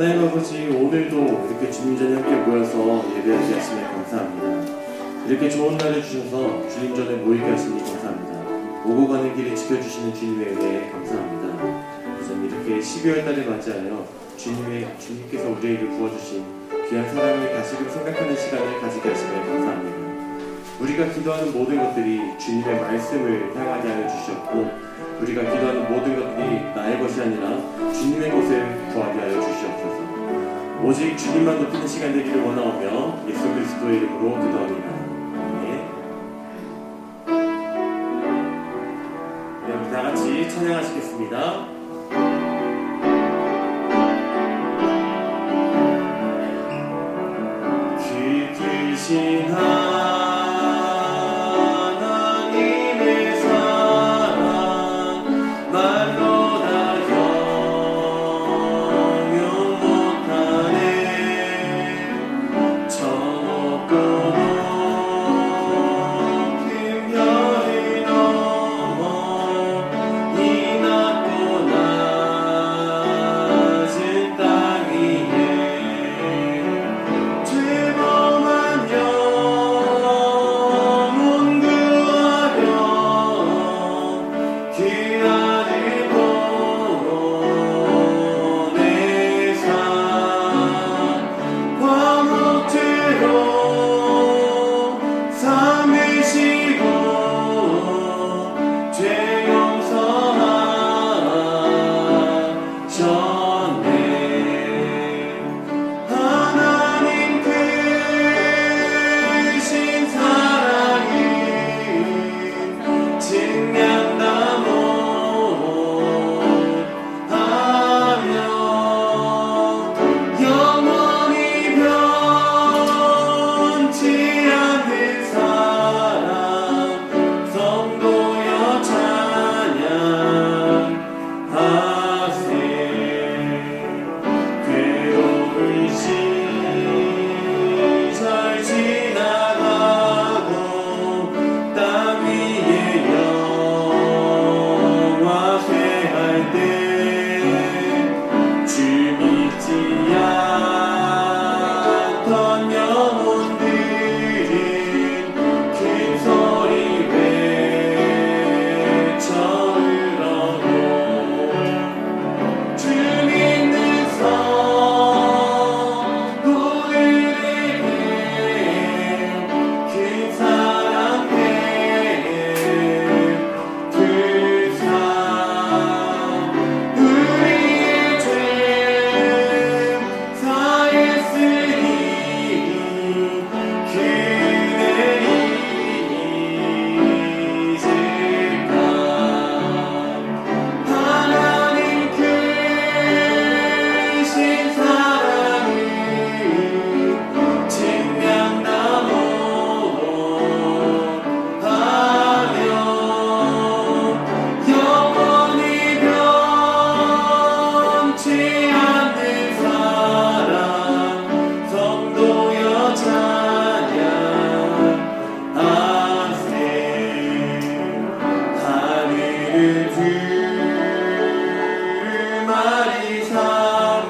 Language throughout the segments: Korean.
하나님 아버지, 오늘도 이렇게 주님 전에 함께 모여서 예배하게 하시니 감사합니다. 이렇게 좋은 날을 주셔서 주님 전에 모이게 하시니 감사합니다. 오고 가는 길에 지켜주시는 주님의 은혜에 감사합니다. 우선 이렇게 12월 달을 맞이하여 주님께서 우리에게 부어주신 귀한 사랑을 다시금 생각하는 시간을 가지게 하시니 감사합니다. 우리가 기도하는 모든 것들이 주님의 말씀을 향하게 하여 주셨고, 우리가 기도하는 모든 것들이 나의 것이 아니라 주님의 것을 구하게 하여 주시옵소서. 오직 주님만 높이는 시간 되기를 원하오며 예수 그리스도의 이름으로 기도합니다. 아멘. 네, 우리 다 같이 찬양하시겠습니다. 그 크신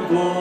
그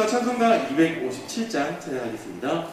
이어서 찬송가 257장 찬양하겠습니다.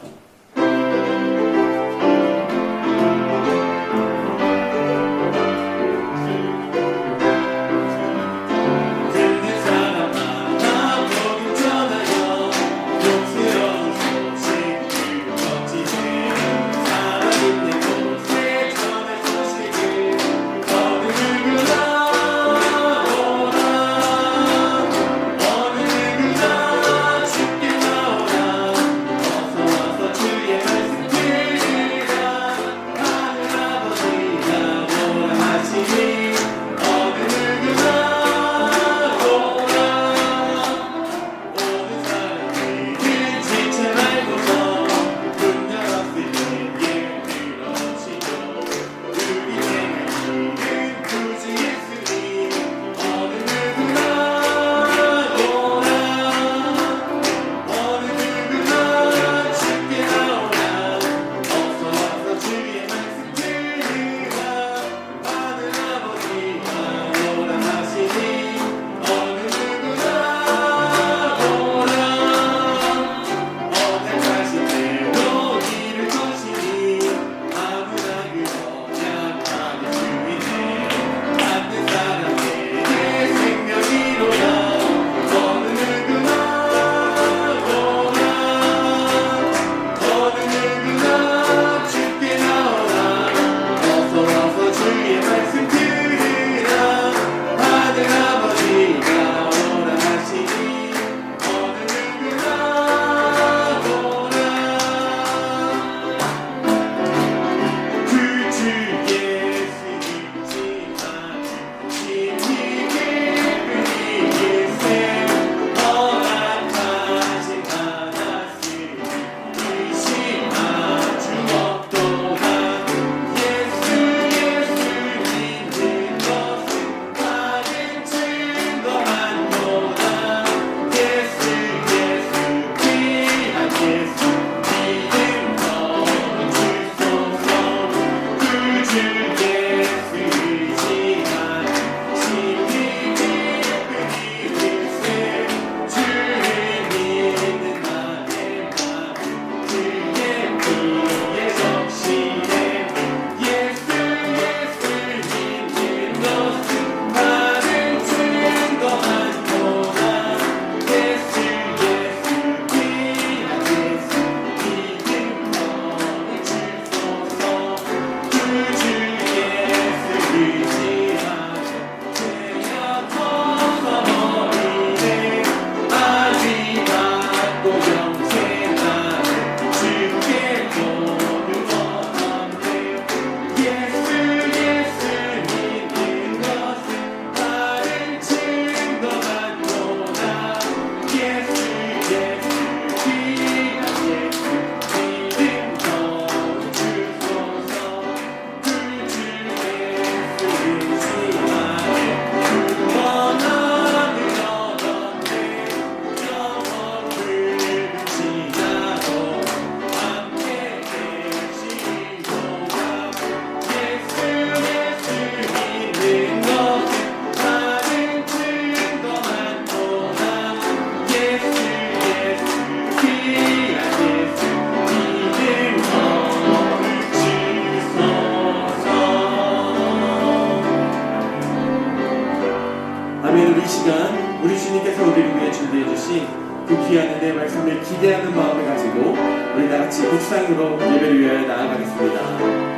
이 시간 우리 주님께서 우리를 위해 준비해 주신 그 귀한 은혜의 말씀을 기대하는 마음을 가지고 우리 다 같이 묵상으로 예배를 위하여 나아가겠습니다.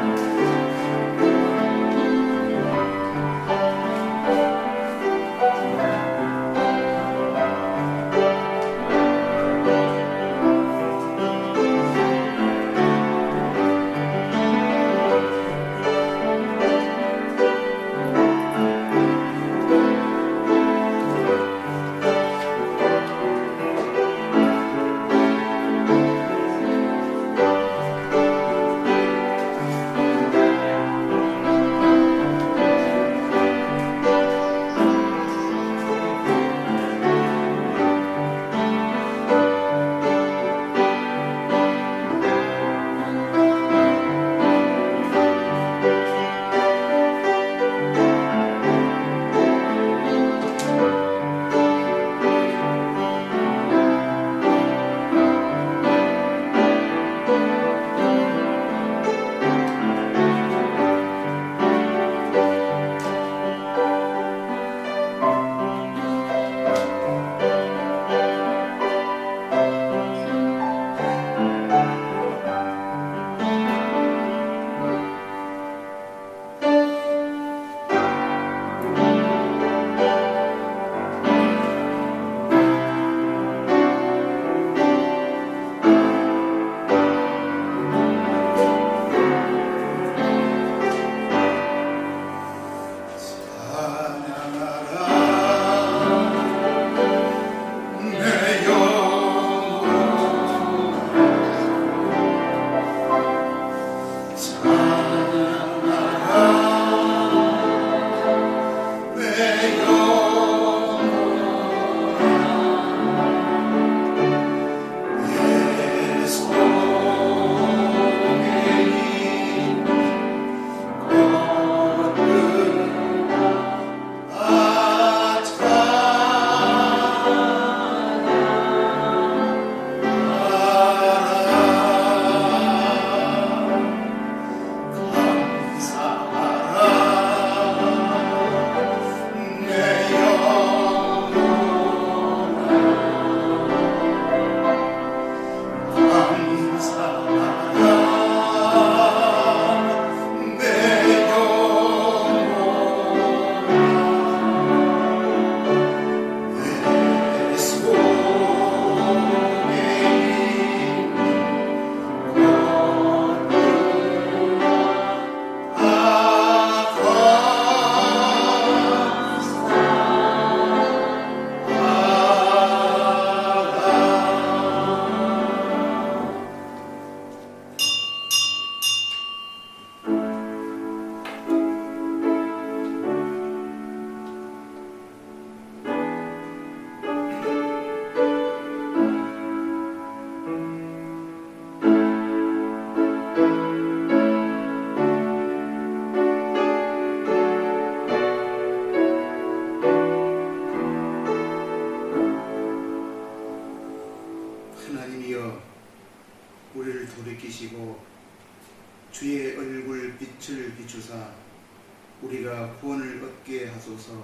우리가 구원을 얻게 하소서.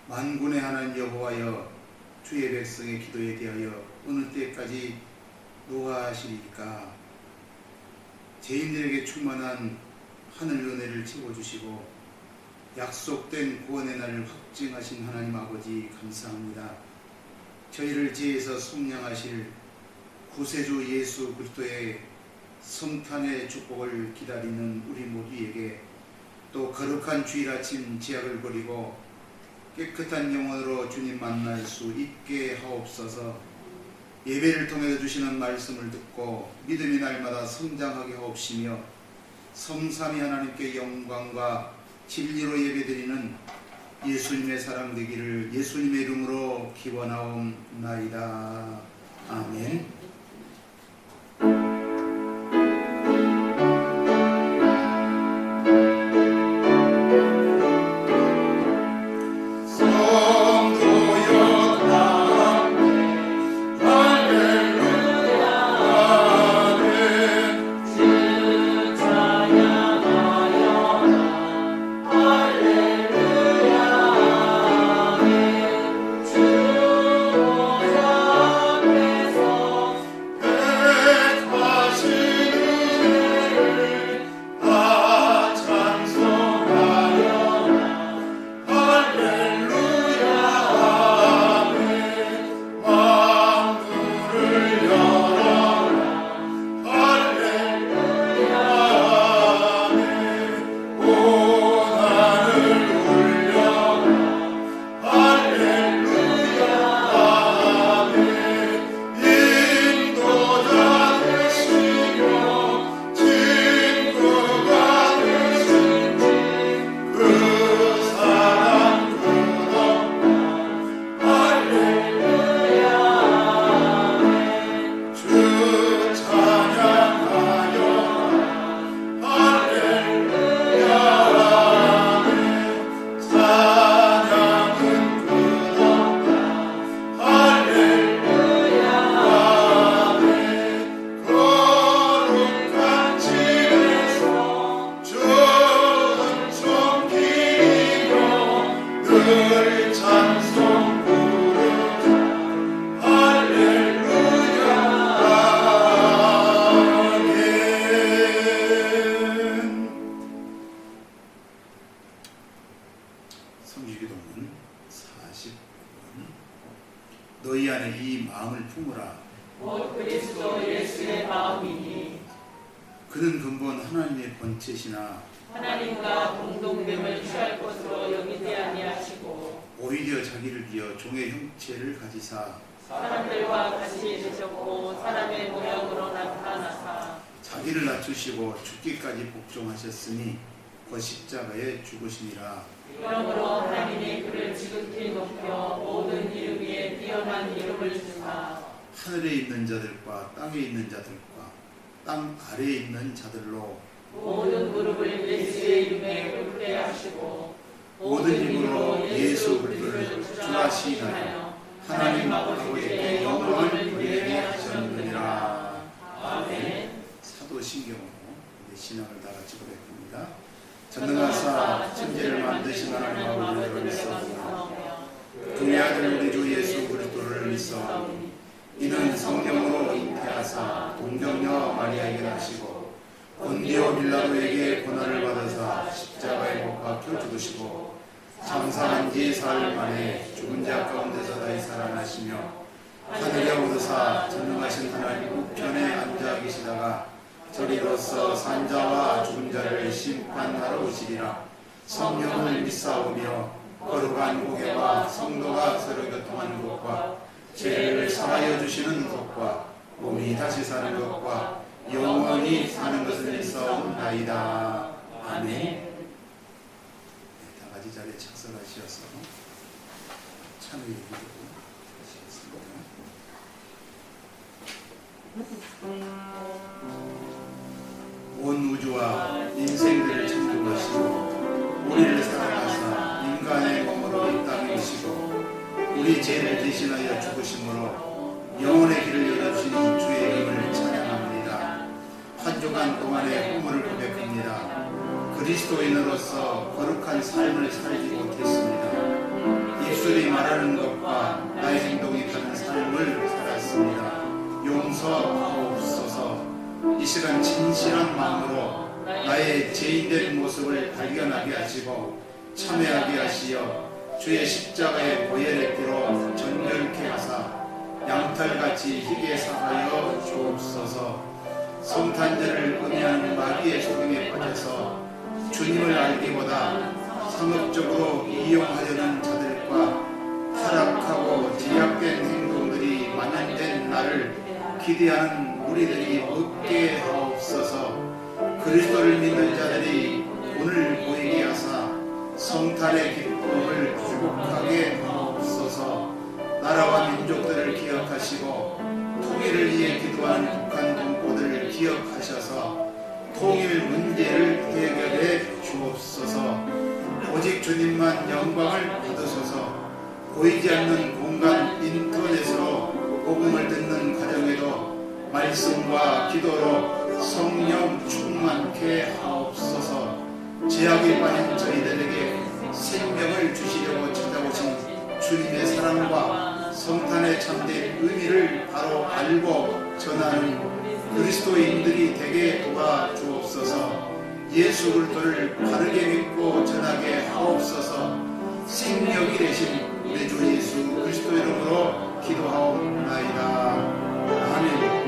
만군의 하나님 여호와여, 주의 백성의 기도에 대하여 어느 때까지 노하시리까? 죄인들에게 충만한 하늘 은혜를 채워주시고 약속된 구원의 날을 확증하신 하나님 아버지 감사합니다. 저희를 지혜에서 속량하실 구세주 예수 그리스도의 성탄의 축복을 기다리는 우리 모두에게 또 거룩한 주일 아침 지약을 버리고 깨끗한 영혼으로 주님 만날 수 있게 하옵소서. 예배를 통해 주시는 말씀을 듣고 믿음이 날마다 성장하게 하옵시며 성삼위 하나님께 영광과 진리로 예배드리는 예수님의 사랑 되기를 예수님의 이름으로 기원하옵나이다. 아멘. 성주기도문 40번. 너희 안에 이 마음을 품으라. 곧 그리스도 예수의 마음이니 그는 근본 하나님의 본체시나 하나님과 공동됨을 취할 것으로 여기지 아니하시고 오히려 자기를 비어 종의 형체를 가지사 사람들과 같이 되셨고 사람의 모양으로 나타나사 자기를 낮추시고 죽기까지 복종하셨으니 그 십자가에 죽으시니라. 그러므로 하나님이 그를 지극히 높여 모든 이름 위에 뛰어난 이름을 주사 하늘에 있는 자들과 땅에 있는 자들과 땅 아래에 있는 자들로 모든 무릎을 예수의 이름에 꿇게 하시고 모든 힘으로 예수 그리스도를 주라 시인하여 하나님 아버지께 영광을 돌리게 하셨느니라. 아멘. 사도신경으로 신앙을 다 같이 고백합니다. 전능하사 천지를 만드신 하나님 아버지를 믿사오며 그의 아들 우리 주 예수 그리스도를 믿사오니 이는 성령으로 잉태하사 동정녀 마리아에게 나시고 본디오 빌라도에게 고난을 받으사 십자가에 못 박혀 죽으시고 장사한 지 사흘 만에 죽은 자 가운데서 다시 살아나시며 하늘에 오르사 전능하신 하나님 우편에 앉아 계시다가 저리로서 산자와 죽은 자를 심판하러 오시리라. 성령을 믿사오며 거룩한 공회와 성도가 서로 교통하는 것과 죄를 사하여 주시는 것과 몸이 다시 사는 것과 영원히 사는 것을 믿사옵나이다. 아멘. 다 같이 자리에 착석하시어서 참여해 주시고 온 우주와 인생들을 창조하시고 우리를 사랑하사 인간의 몸으로 이 땅에 오시고 우리 죄를 대신하여 죽으심으로 영혼의 길을 열어주신 주의 이름을 찬양합니다. 한 주간 동안의 꿈을 고백합니다. 그리스도인으로서 거룩한 삶을 살지 못했습니다. 입술이 말하는 것과 나의 행동이 다른 삶을 살았습니다. 용서하옵소서. 이 시간 진실한 마음으로 나의 죄인된 모습을 발견하게 하시고 참회하게 하시어 주의 십자가의 보혈의 피로 정결케 하사 양털같이 희게 사하여 주옵소서. 성탄절을 의미하는 마귀의 속임에 빠져서 주님을 알기보다 상업적으로 이용하려는 자들과 타락하고 제약된 행동들이 만연된 나를 기대하는 우리들이 없게 하옵소서. 그리스도를 믿는 자들이 오늘 보이게 하사 성탄의 기쁨을 회복하게 하옵소서. 나라와 민족들을 기억하시고 통일을 위해 기도하는 북한 동포들을 기억하셔서 통일 문제를 해결해 주옵소서. 오직 주님만 영광을 받으소서. 보이지 않는 공간 인터넷으로 복음을 듣는 가정에도 말씀과 기도로 성령 충만케 하옵소서. 죄악에 빠진 저희들에게 생명을 주시려고 찾아오신 주님의 사랑과 성탄의 참된 의미를 바로 알고 전하는 그리스도인들이 되게 도와주옵소서. 예수 그리스도를 바르게 믿고 전하게 하옵소서. 생명이 되신 우리 주 예수 그리스도 이름으로 기도하옵나이다. 아멘.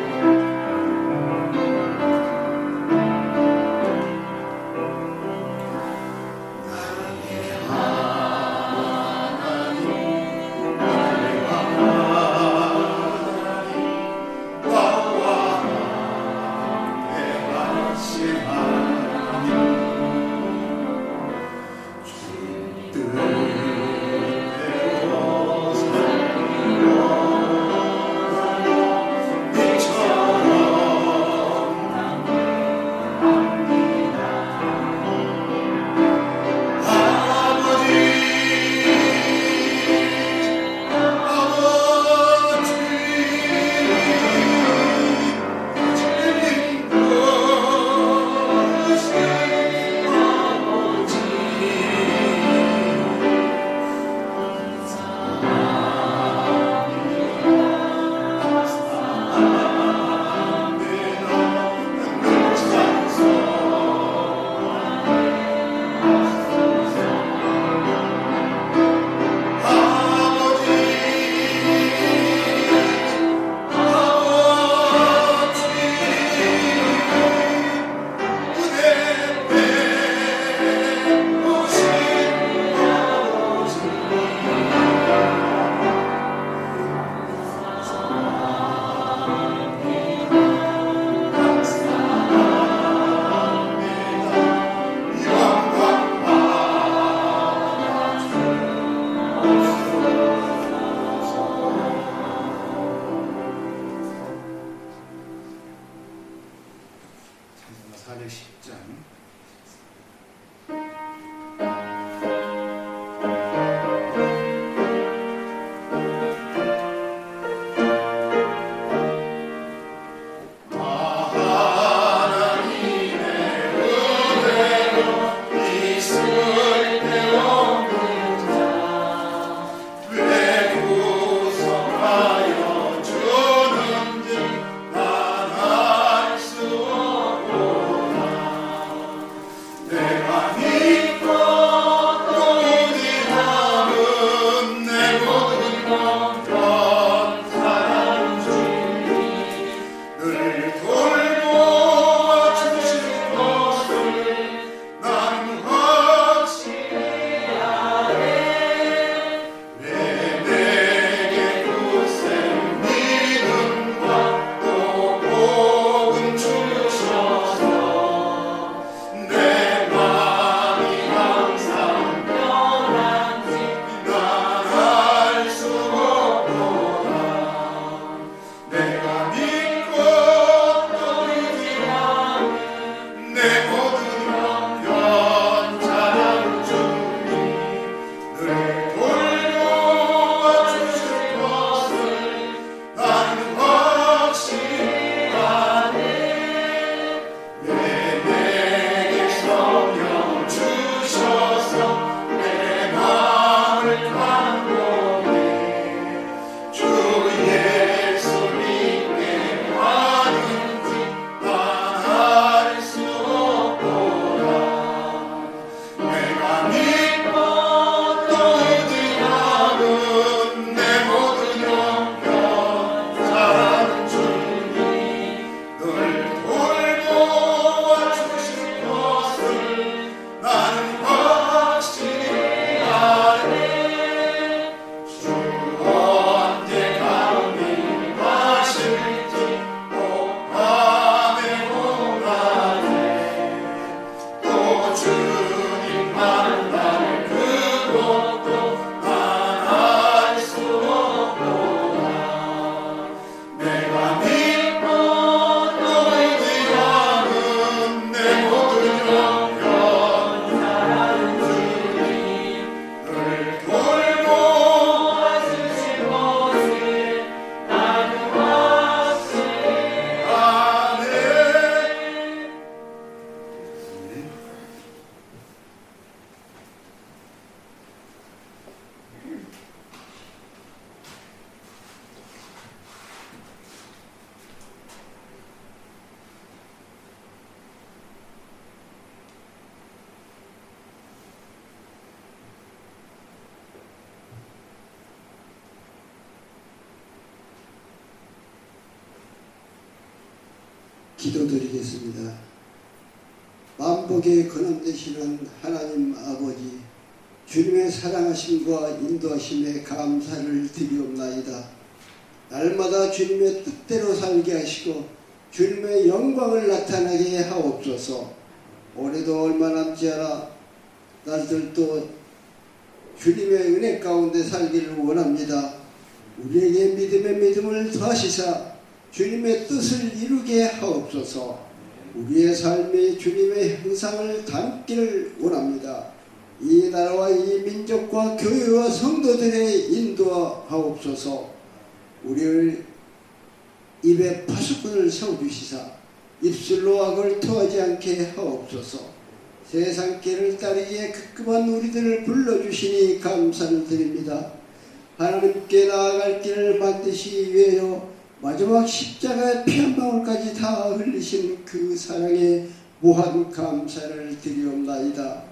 기도드리겠습니다. 만복의 근원 되시는 하나님 아버지, 주님의 사랑하심과 인도하심에 감사를 드리옵나이다. 날마다 주님의 뜻대로 살게 하시고 주님의 영광을 나타나게 하옵소서. 올해도 얼마 남지 않아 날들도 주님의 은혜 가운데 살기를 원합니다. 우리에게 믿음의 믿음을 더하시사 주님의 뜻을 이루게 하옵소서. 우리의 삶이 주님의 형상을 담기를 원합니다. 이 나라와 이 민족과 교회와 성도들의 인도하옵소서. 우리를 입에 파수꾼을 세워주시사 입술로 악을 토하지 않게 하옵소서. 세상 길을 따르기에 급급한 우리들을 불러주시니 감사를 드립니다. 하나님께 나아갈 길을 만드시기 위하여 마지막 십자가의 피 한 방울까지 다 흘리신 그 사랑에 무한 감사를 드리옵나이다.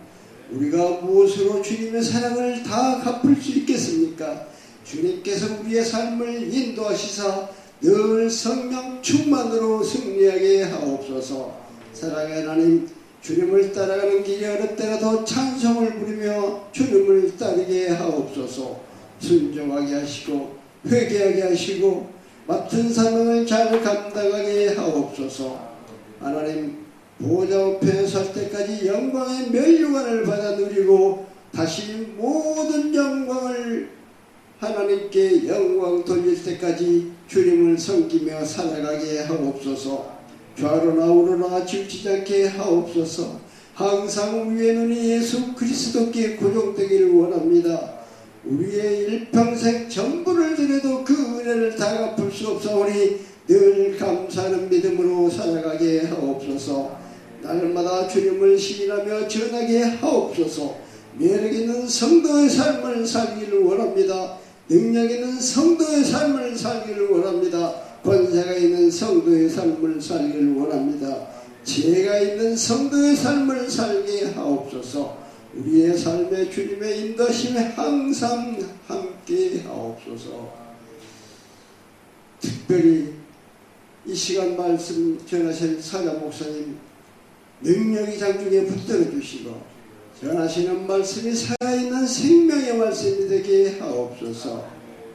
우리가 무엇으로 주님의 사랑을 다 갚을 수 있겠습니까? 주님께서 우리의 삶을 인도하시사 늘 성령 충만으로 승리하게 하옵소서. 사랑의 하나님, 주님을 따라가는 길이 어렵더라도 찬송을 부르며 주님을 따르게 하옵소서. 순종하게 하시고 회개하게 하시고 맡은 사명을 잘 감당하게 하옵소서. 하나님, 보호자 앞에 설 때까지 영광의 면류관을 받아 누리고 다시 모든 영광을 하나님께 영광 돌릴 때까지 주님을 섬기며 살아가게 하옵소서. 좌로나 우로나 치우치지 않게 하옵소서. 항상 우리의 눈이 예수 그리스도께 고정되기를 원합니다. 우리의 일평생 전부를 드려도 그 은혜를 다 갚을 수 없사오니 늘 감사하는 믿음으로 살아가게 하옵소서. 날마다 주님을 시인하며 전하게 하옵소서. 매력 있는 성도의 삶을 살기를 원합니다. 능력 있는 성도의 삶을 살기를 원합니다. 권세가 있는 성도의 삶을 살기를 원합니다. 지혜가 있는 성도의 삶을 살게 하옵소서. 우리의 삶에 주님의 인도하심에 항상 함께 하옵소서. 특별히 이 시간 말씀 전하실 사자 목사님 능력이 장중에 붙들어 주시고 전하시는 말씀이 살아있는 생명의 말씀이 되게 하옵소서.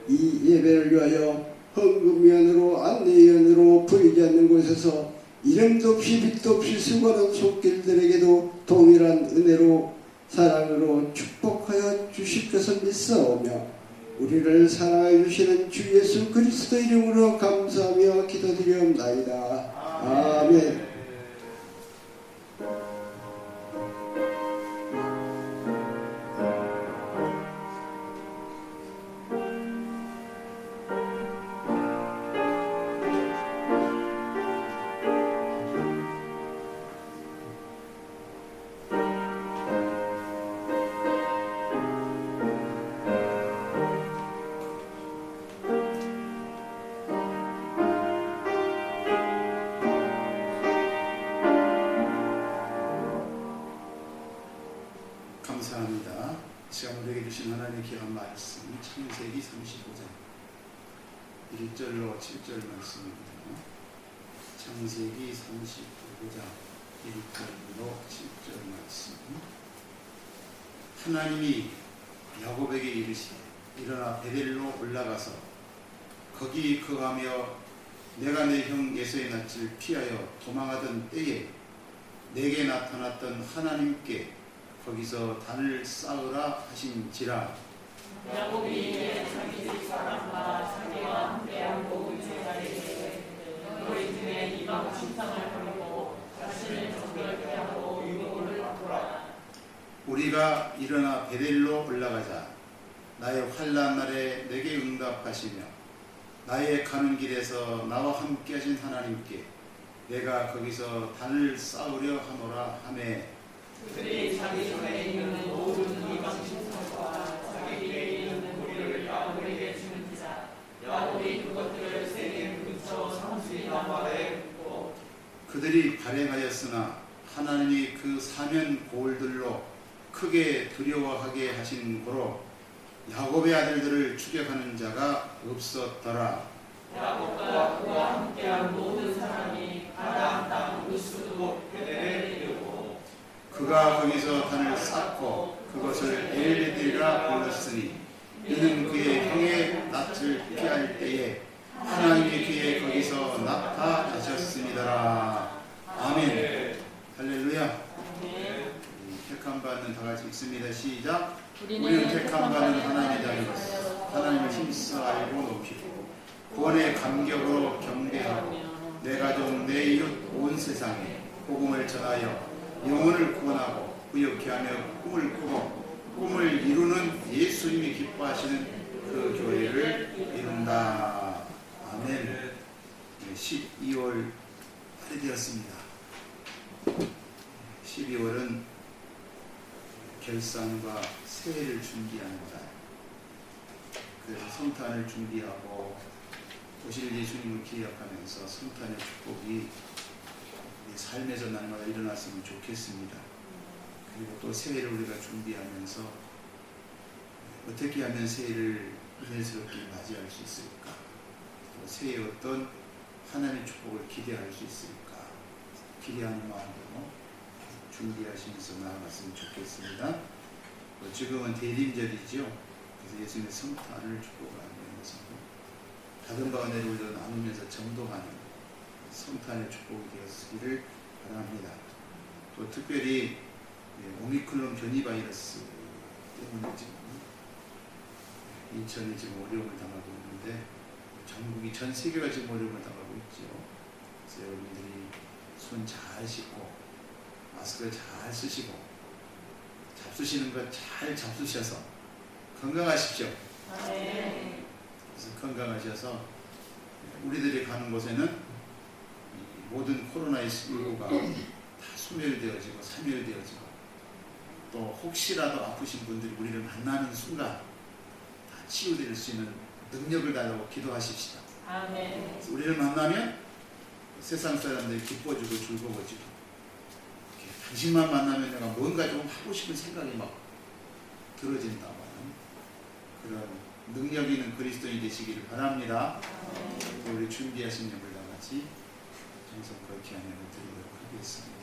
이 예배를 위하여 헌금위원으로 안내위원으로 보이지 않는 곳에서 이름도 없이 빛도 없이 수고하는 손길들에게도 동일한 은혜로 사랑으로 축복하여 주실 것을 믿사오며 우리를 사랑해 주시는 주 예수 그리스도 이름으로 감사하며 기도드리옵나이다. 아멘. 감사합니다. 시간 우리에게 주신 하나님의 귀한 말씀 창세기 35장 1절로 7절 말씀입니다. 창세기 35장 1절로 7절 말씀. 하나님이 야곱에게 이르시되 일어나 베델로 올라가서 거기 거하며 내가 내 형 에서의 낯을 피하여 도망하던 때에 내게 나타났던 하나님께 거기서 단을 쌓으라 하신지라. 야곱이 이에 자기 집 사람과 자기와 함께한 모든 제자에게 너희 중에 이방 신상을 버리고 자신을 정결케 하고 유목을 바꾸라. 우리가 일어나 베델로 올라가자. 나의 환난 날에 내게 응답하시며 나의 가는 길에서 나와 함께 하신 하나님께 내가 거기서 단을 쌓으려 하노라 하매 그들이 자기 손에 있는 모든 이방 신상과 자기 길에 있는 고리를 야곱에게 주는지라. 야곱이 그것들을 세게 부딪혀 상수리 나무 아래에 굽고 그들이 발행하였으나 하나님이 그 사면 고울들로 크게 두려워하게 하신 고로 야곱의 아들들을 추격하는 자가 없었더라. 야곱과 그와 함께한 모든 사람이 가나안 땅 우스도 베델에 이르고 그가 거기서 단을 쌓고 그것을 엘베들이라 불렀으니 이는 그의 형의 낯을 피할 때에 하나님이 그의 거기서 나타나셨습니다. 아멘. 할렐루야. 택함 받는 다 같이 읽습니다. 시작. 우리는 택함 받는 하나님의 자녀로서 하나님을 힘써 알고 높이고 구원의 감격으로 경배하고 내 가족 내 이웃 온 세상에 복음을 전하여 영혼을 구원하고 부욕케 하며 꿈을 꾸고 꿈을 이루는 예수님이 기뻐하시는 그 교회를 이룬다. 아멘. 12월 말이 되었습니다. 12월은 결산과 새해를 준비하는 달. 그래서 성탄을 준비하고 오실 예수님을 기억하면서 성탄의 축복이 우리 삶에서 날마다 일어났으면 좋겠습니다. 그리고 또 새해를 우리가 준비하면서 어떻게 하면 새해를 은혜스럽게 맞이할 수 있을까? 또 새해에 어떤 하나님의 축복을 기대할 수 있을까? 기대하는 마음으로 준비하시면서 나아갔으면 좋겠습니다. 지금은 대림절이죠. 그래서 예수님의 성탄을 축복하면서 다른 바와 내려올려 나누면서 정동하는 성탄의 축복이 되었기를 바랍니다. 또 특별히 오미크론 변이 바이러스 때문에 지금 인천이 지금 어려움을 당하고 있는데 전국이 전 세계가 지금 어려움을 당하고 있죠. 그래서 여러분들이 손 잘 씻고 마스크를 잘 쓰시고 잡수시는 것 잘 잡수셔서 건강하십시오. 그래서 건강하셔서 우리들이 가는 곳에는 모든 코로나19가 다 소멸되어지고 사멸되어지고 또 혹시라도 아프신 분들이 우리를 만나는 순간 다 치유될 수 있는 능력을 달라고 기도하십시다. 아멘. 우리를 만나면 세상 사람들이 기뻐지고 즐거워지고 당신만 만나면 내가 뭔가 좀 하고 싶은 생각이 막 들어진다고 하는 그런 능력 있는 그리스도인이 되시기를 바랍니다. 우리 준비하신 역을 다 같이 정성 그렇게 하면 드리도록 하겠습니다.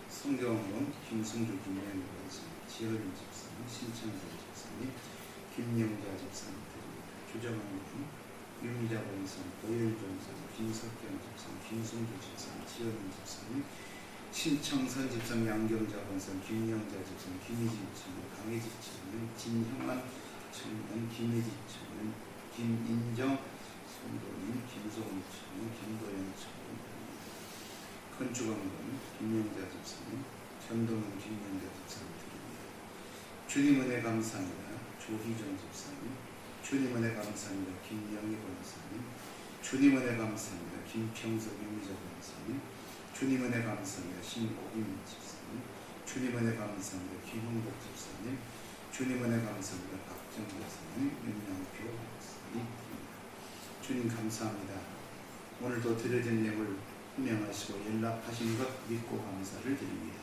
성경은 김승주 김영자 집사님, 지혜림 집사님, 신창선 집사님, 김영자 집사님 드립니다. 주정환 유미자 권사님, 고일종 집사님, 김석경 집사님, 김승주 집사님, 지혜림 집사님, 신청선 집사님, 양경자 권사님, 김영자 집사님, 김희진 집사님, 강혜지 집사님, 진형환 청년, 김혜지 청년, 김인정 성도님, 김소은 청년, 김도현 청년, 건축원군 김영자 집사님, 전동훈 김영자 집사님 드립니다. 주님 은혜 감사합니다. 조희정 집사님, 주님 은혜 감사합니다. 김영희 권사님, 주님 은혜 감사합니다. 김평석 유미자 권사님, 주님 은혜 감사합니다. 신고임 집사님. 주님 은혜 감사합니다. 김홍복 집사님. 주님 은혜 감사합니다. 박정 집사님. 윤영표 집사님. 주님 감사합니다. 오늘도 드려진 예물 분명하시고 연락하신 것 믿고 감사를 드립니다.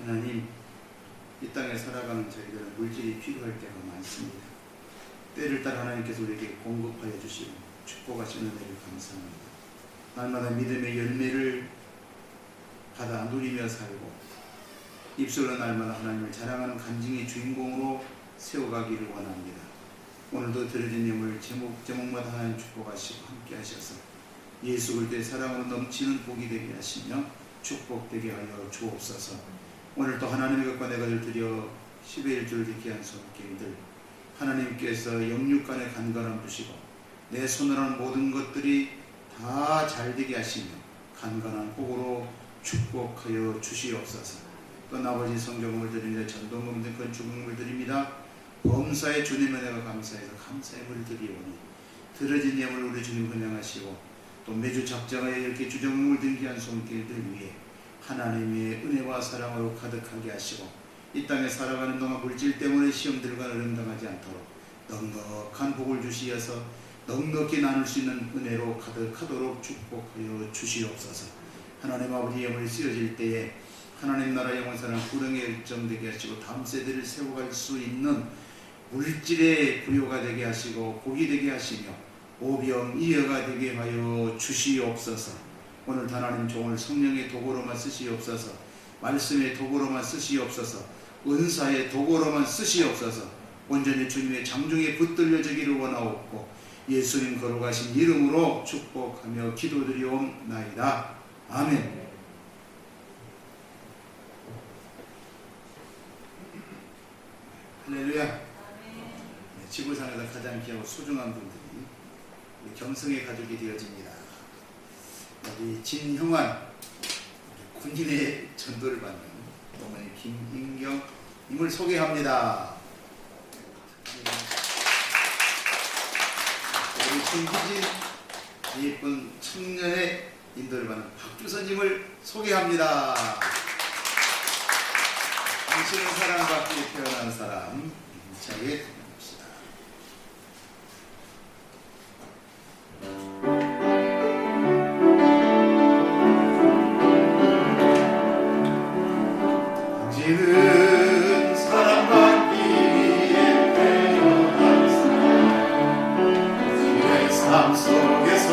하나님, 이 땅에 살아가는 저희들은 물질이 필요할 때가 많습니다. 때를 따라 하나님께서 우리에게 공급하여 주시고 축복하시는 은혜를 감사합니다. 날마다 믿음의 열매를 받아 누리며 살고 입술로 날마다 하나님을 자랑하는 간증의 주인공으로 세워가기를 원합니다. 오늘도 드려진 예물 제목마다 하나님 축복하시고 함께 하셔서 예수 그리스도의 사랑으로 넘치는 복이 되게 하시며 축복되게 하여 주옵소서. 오늘도 하나님의 것과 내 것을 드려 10의 1주를 지키게 한 손길들 하나님께서 영육간의 간간함 주시고 내 손으로 하는 모든 것들이 다 잘되게 하시며 간간한 복으로 축복하여 주시옵소서. 또 나머지 성경을 드립니다. 전도금 등 건축금을 드립니다. 범사의 주님의 은혜가 감사해서 감사의 물을 드리오니 들어진 예물 우리 주님 헌양하시고 또 매주 작정하여 이렇게 주정금을 등기 한 손길들 위해 하나님의 은혜와 사랑으로 가득하게 하시고 이 땅에 살아가는 동안 물질 때문에 시험들과 어려움당하지 않도록 넉넉한 복을 주시어서 넉넉히 나눌 수 있는 은혜로 가득하도록 축복하여 주시옵소서. 하나님 아버지 예물이 쓰여질 때에 하나님 나라 영원사랑 구렁에 일정되게 하시고 다음 세대를 세워갈 수 있는 물질의 부여가 되게 하시고 복이 되게 하시며 오병이어가 되게 하여 주시옵소서. 오늘 하나님 종을 성령의 도구로만 쓰시옵소서. 말씀의 도구로만 쓰시옵소서. 은사의 도구로만 쓰시옵소서. 온전히 주님의 장중에 붙들려지기를 원하옵고 예수님 거룩하신 이름으로 축복하며 기도드리옵나이다. 아멘. 할렐루야. 지구상에서 가장 귀하고 소중한 분들이 우리 경성의 가족이 되어집니다. 우리 진형환 군인의 전도를 받는 어머니 김인경 님을 소개합니다. 우리 김희진 예쁜 청년의 인도를 받는 박주선님을 소개합니다. 당신은 사랑받기 태어난 사람 힘차게 봅시다. 당신은 사랑받기 위해 태어난 사람 당신의 삶 속에서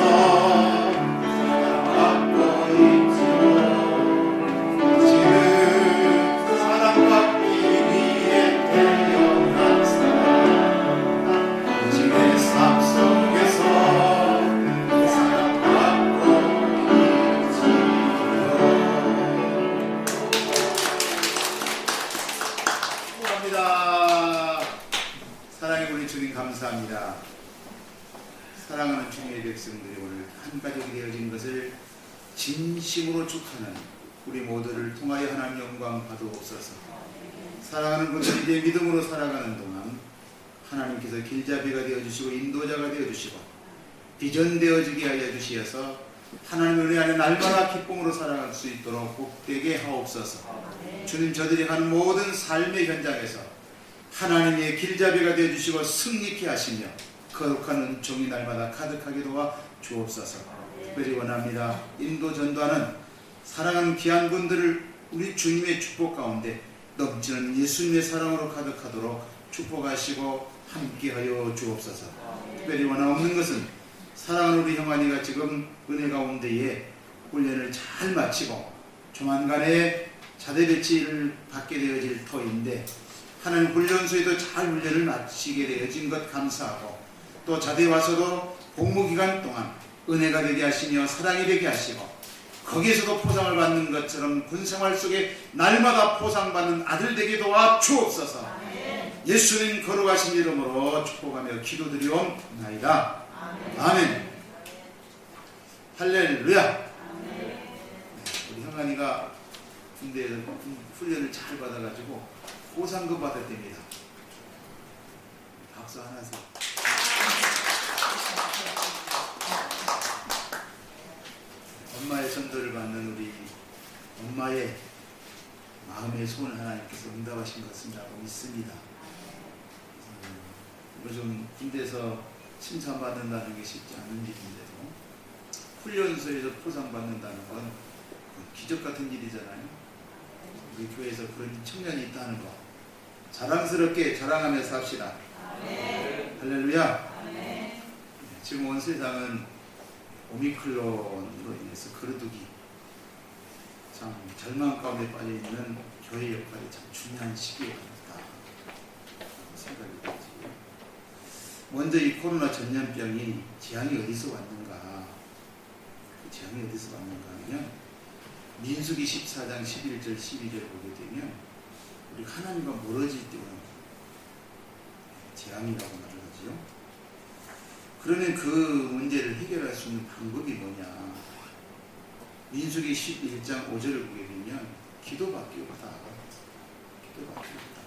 감사합니다. 사랑하는 주님의 백성들이 오늘 한 가족이 되어진 것을 진심으로 축하하는 우리 모두를 통하여 하나님 영광 받으옵소서. 사랑하는 분들이 이제 믿음으로 살아가는 동안 하나님께서 길잡이가 되어주시고 인도자가 되어주시고 비전되어지게 하여 주시어서 하나님의 은혜 안에 날마다 기쁨으로 살아갈 수 있도록 복되게 하옵소서. 주님, 저들이 가는 모든 삶의 현장에서 하나님의 길잡이가 되어주시고 승리케 하시며 거룩한 은총이 날마다 가득하게 도와 주옵소서. 특별히 원합니다. 인도 전도하는 사랑하는 귀한 분들을 우리 주님의 축복 가운데 넘치는 예수님의 사랑으로 가득하도록 축복하시고 함께하여 주옵소서. 특별히 원하옵는 것은 사랑하는 우리 형아니가 지금 은혜 가운데에 훈련을 잘 마치고 조만간에 자대 배치를 받게 되어질 터인데 하나님 훈련소에도 잘 훈련을 마치게 되어진 것 감사하고 또 자대에 와서도 복무기간 동안 은혜가 되게 하시며 사랑이 되게 하시고 거기에서도 포상을 받는 것처럼 군생활 속에 날마다 포상받는 아들 되게 도와 주옵소서. 예수님 거룩하신 이름으로 축복하며 기도드리옵나이다. 아멘. 할렐루야. 우리 형아니가 군대에서 훈련을 잘 받아가지고 보상금 받았답니다. 박수 하나 줘. 엄마의 전도를 받는 우리 엄마의 마음의 소원을 하나님께서 응답하신 것이라고 믿습니다. 요즘 군대에서 칭찬받는다는 게 쉽지 않은 일인데도 훈련소에서 포상받는다는 건 기적 같은 일이잖아요. 우리 교회에서 그런 청년이 있다는 거 자랑스럽게 자랑하면서 삽시다. 할렐루야. 지금 온 세상은 오미크론으로 인해서 거르두기 참 절망 가운데 빠져있는 교회 역할이 참 중요한 시기에 있다 생각이 들지. 먼저 이 코로나 전염병이 재앙이 어디서 왔는가? 그 재앙이 어디서 왔는가 하면 민수기 14장 11절 12절 보게 되면 우리 하나님과 멀어질 때 오는 재앙이라고 말을 하지요. 그러면 그 문제를 해결할 수 있는 방법이 뭐냐? 민수기 11장 5절을 보게 되면 기도밖에 없다. 기도밖에 없다.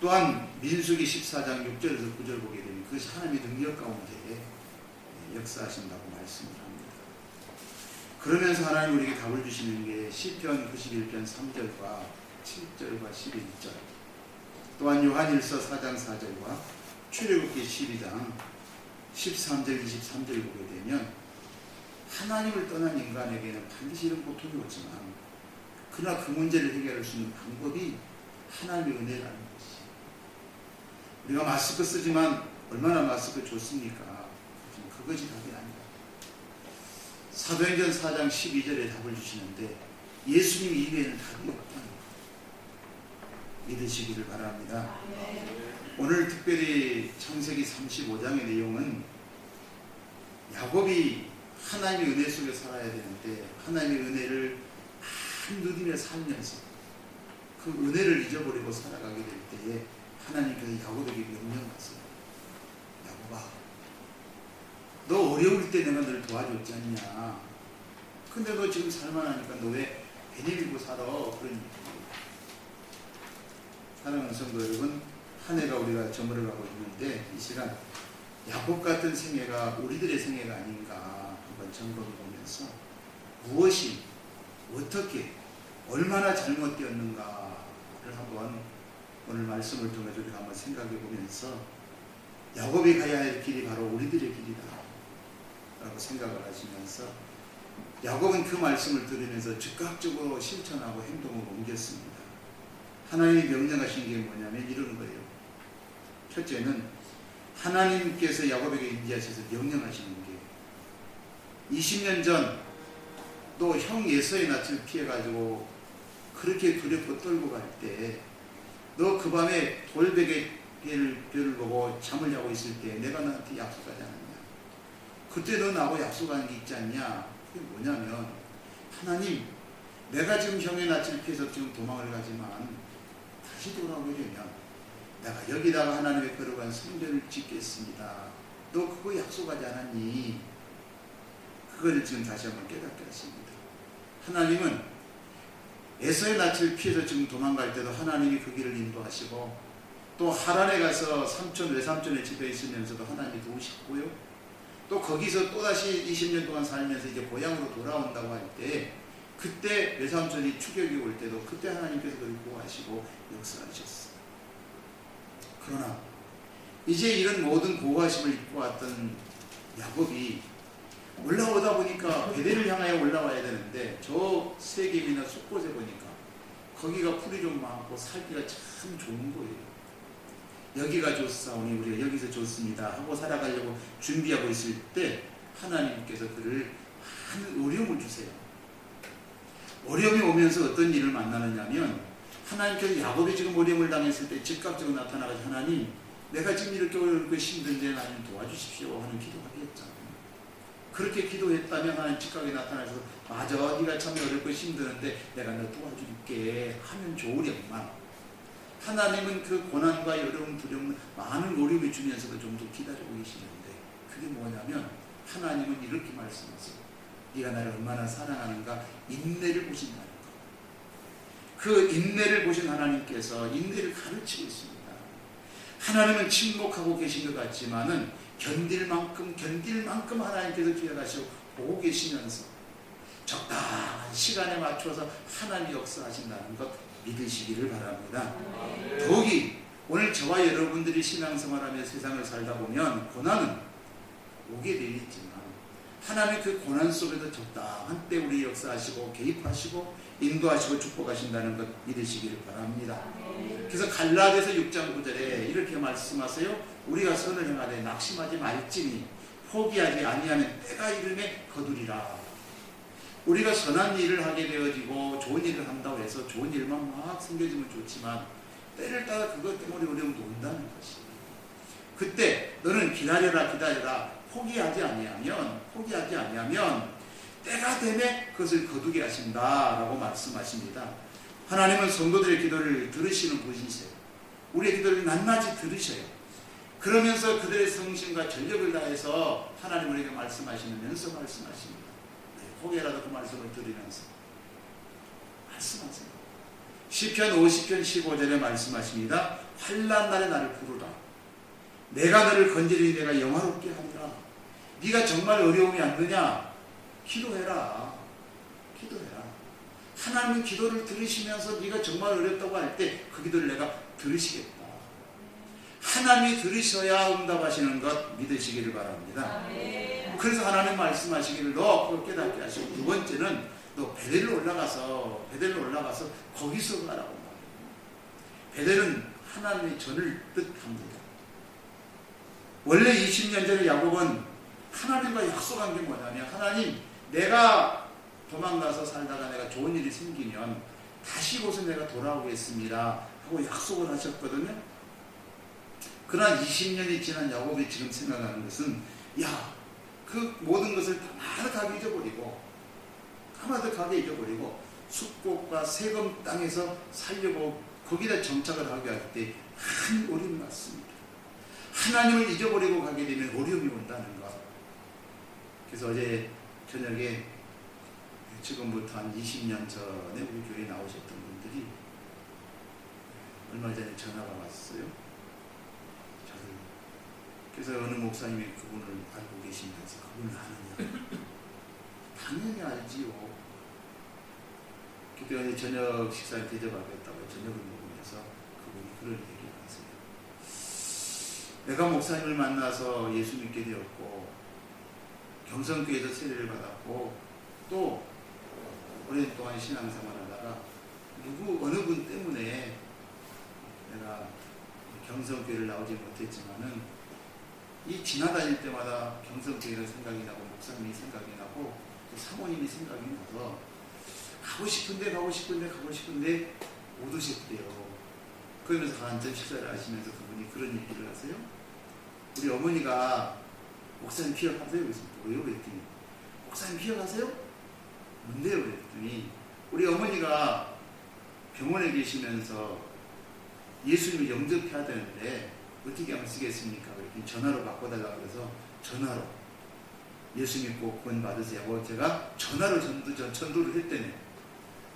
또한 민수기 14장 6절에서 9절 보게 되면 그것이 하나님의 능력 가운데 역사하신다고 말씀을 합니다. 그러면서 하나님 우리에게 답을 주시는 게 시편 91편 3절과 7절과 11절, 또한 요한일서 4장 4절과 출애굽기 12장 13절 23절을 보게 되면 하나님을 떠난 인간에게는 반드시 이런 고통이 오지만 그러나 그 문제를 해결할 수 있는 방법이 하나님의 은혜라는 것이. 우리가 마스크 쓰지만 얼마나 마스크 좋습니까? 그것이 답이 아니다. 사도행전 4장 12절에 답을 주시는데 예수님 이외에는 답이 없다는 것 믿으시기를 바랍니다. 오늘 특별히 창세기 35장의 내용은 야곱이 하나님의 은혜 속에 살아야 되는데 하나님의 은혜를 안 누리며 살면서 그 은혜를 잊어버리고 살아가게 될 때에 하나님께서 야곱에게 명령하세요. 야곱아, 너 어려울 때 내가 널 도와줬지 않냐? 근데 너 지금 살만하니까 너 왜 배 내밀고 살아? 그런 얘기예요. 사랑하는 성도 여러분, 한 해가 우리가 저물어가고 있는데 이 시간 야곱 같은 생애가 우리들의 생애가 아닌가 한번 점검해 보면서 무엇이 어떻게 얼마나 잘못되었는가를 한번 오늘 말씀을 통해서 우리가 한번 생각해 보면서 야곱이 가야 할 길이 바로 우리들의 길이다 라고 생각을 하시면서 야곱은 그 말씀을 들으면서 즉각적으로 실천하고 행동을 옮겼습니다. 하나님이 명령하신 게 뭐냐면 이런 거예요. 첫째는 하나님께서 야곱에게 인지하셔서 명령하시는 게 20년 전 또 형 예서의 낯을 피해가지고 그렇게 두렵고 떨고 갈 때 너 그 밤에 돌베개 별을 보고 잠을 자고 있을 때 내가 너한테 약속하지 않았냐? 그때 너 나하고 약속한 게 있지 않냐? 그게 뭐냐면 하나님, 내가 지금 형의 낯을 피해서 지금 도망을 가지만 다시 돌아오게 되면 내가 여기다가 하나님의 거룩한 성전을 짓겠습니다. 너 그거 약속하지 않았니? 그거를 지금 다시 한번 깨닫게 하십니다. 하나님은 에서의 낯을 피해서 지금 도망갈 때도 하나님이 그 길을 인도하시고 또 하란에 가서 삼촌 외삼촌의 집에 있으면서도 하나님이 도우셨고요. 또 거기서 또다시 20년 동안 살면서 이제 고향으로 돌아온다고 할 때 그때 외삼촌이 추격이 올 때도 그때 하나님께서 그를 보호하시고 역사하셨어요. 그러나 이제 이런 모든 보호하심을 입고 왔던 야곱이 올라오다 보니까 베델을 향하여 올라와야 되는데 저 세겜이나 숲곳에 보니까 거기가 풀이 좀 많고 살기가 참 좋은 거예요. 여기가 좋사오니 우리가 여기서 좋습니다 하고 살아가려고 준비하고 있을 때 하나님께서 그를 한 어려움을 주세요. 어려움이 오면서 어떤 일을 만나느냐면 하나님께서 야곱이 지금 어려움을 당했을 때 즉각적으로 나타나가지고 하나님, 내가 지금 이렇게 어렵고 힘든데 하나님 도와주십시오 하는 기도하게 했잖아요. 그렇게 기도했다면 하나님 즉각에 나타나서 맞아, 네가 참 어렵고 힘드는데 내가 너 도와줄게 하면 좋으련만 하나님은 그 고난과 어려움, 두려움, 많은 어려움을 주면서도 좀 더 기다리고 계시는데 그게 뭐냐면 하나님은 이렇게 말씀하세요. 네가 나를 얼마나 사랑하는가 인내를 보신다는 것. 그 인내를 보신 하나님께서 인내를 가르치고 있습니다. 하나님은 침묵하고 계신 것 같지만은 견딜 만큼 하나님께서 기억하시고 보고 계시면서 적당한 시간에 맞춰서 하나님이 역사하신다는 것 믿으시기를 바랍니다. 더욱이 오늘 저와 여러분들이 신앙생활하며 세상을 살다 보면 고난은 오게 되어 있지만 하나님 그 고난 속에도 적당한 때 우리 역사하시고 개입하시고 인도하시고 축복하신다는 것 믿으시기를 바랍니다. 그래서 갈라디아서 6장 9절에 이렇게 말씀하세요. 우리가 선을 행하되 낙심하지 말지니 포기하지 아니하면 때가 이름에 거두리라. 우리가 선한 일을 하게 되어지고 좋은 일을 한다고 해서 좋은 일만 막 생겨지면 좋지만 때를 따라 그것 때문에 어려움도 온다는 것이에요. 그때 너는 기다려라 포기하지 아니하면 때가 되면 그것을 거두게 하신다라고 말씀하십니다. 하나님은 성도들의 기도를 들으시는 분이세요. 우리의 기도를 낱낱이 들으셔요. 그러면서 그들의 성심과 전력을 다해서 하나님 우리에게 말씀하시면서 말씀하십니다. 혹여라도 그 말씀을 들으면서 말씀하세요. 시편 50편 15절에 말씀하십니다. 환난 날에 나를 부르라. 내가 너를 건지리니 내가 영화롭게 하리라. 네가 정말 어려움이 안 드냐? 기도해라. 하나님은 기도를 들으시면서 네가 정말 어렵다고 할 때 그 기도를 내가 들으시겠다. 하나님이 들으셔야 응답하시는 것 믿으시기를 바랍니다. 그래서 하나님 말씀하시기를 너 그걸 깨닫게 하시고, 두 번째는 너 베델로 올라가서 거기서 가라고 말합니다. 베델은 하나님의 전을 뜻합니다. 원래 20년 전에 야곱은 하나님과 약속한 게 뭐냐면, 하나님 내가 도망가서 살다가 내가 좋은 일이 생기면 다시 이곳에 내가 돌아오겠습니다 하고 약속을 하셨거든요. 그러나 20년이 지난 야곱이 지금 생각하는 것은, 그 모든 것을 가만히 잊어버리고 숙곡과 세금 땅에서 살려고 거기다 정착을 하게 할 때 큰 어려움이 왔습니다. 하나님을 잊어버리고 가게 되면 어려움이 온다는 것. 그래서 어제 저녁에 지금부터 한 20년 전에 우리 교회에 나오셨던 분들이 얼마 전에 전화가 왔어요. 그래서 어느 목사님이 그분을 알고 계시면서 그분을 아느냐? 당연히 알지요. 그때 어제 저녁 식사를 대접하겠다고 저녁을 먹으면서 그분이 그런 얘기를 하세요. 내가 목사님을 만나서 예수 믿게 되었고 경성교회에서 세례를 받았고 또 오랜 동안 신앙생활하다가 어느 분 때문에 내가 경성교회를 나오지 못했지만은 이 지나다닐 때마다 경성교회가 생각이 나고 목사님이 생각이 나고 사모님이 생각이 나서 가고 싶은데 못 오셨대요. 그러면서 한참 식사를 하시면서 그분이 그런 얘기를 하세요. 우리 어머니가 목사님 기억하세요? 그래서 뭐예요? 그랬더니 목사님 기억하세요? 뭔데요? 그랬더니 우리 어머니가 병원에 계시면서 예수님을 영접해야 되는데 어떻게 하면 쓰겠습니까? 그랬더니 전화로 바꿔달라고 해서 전화로 예수 믿고 구원 받으세요. 제가 전화로 전도를 했대네.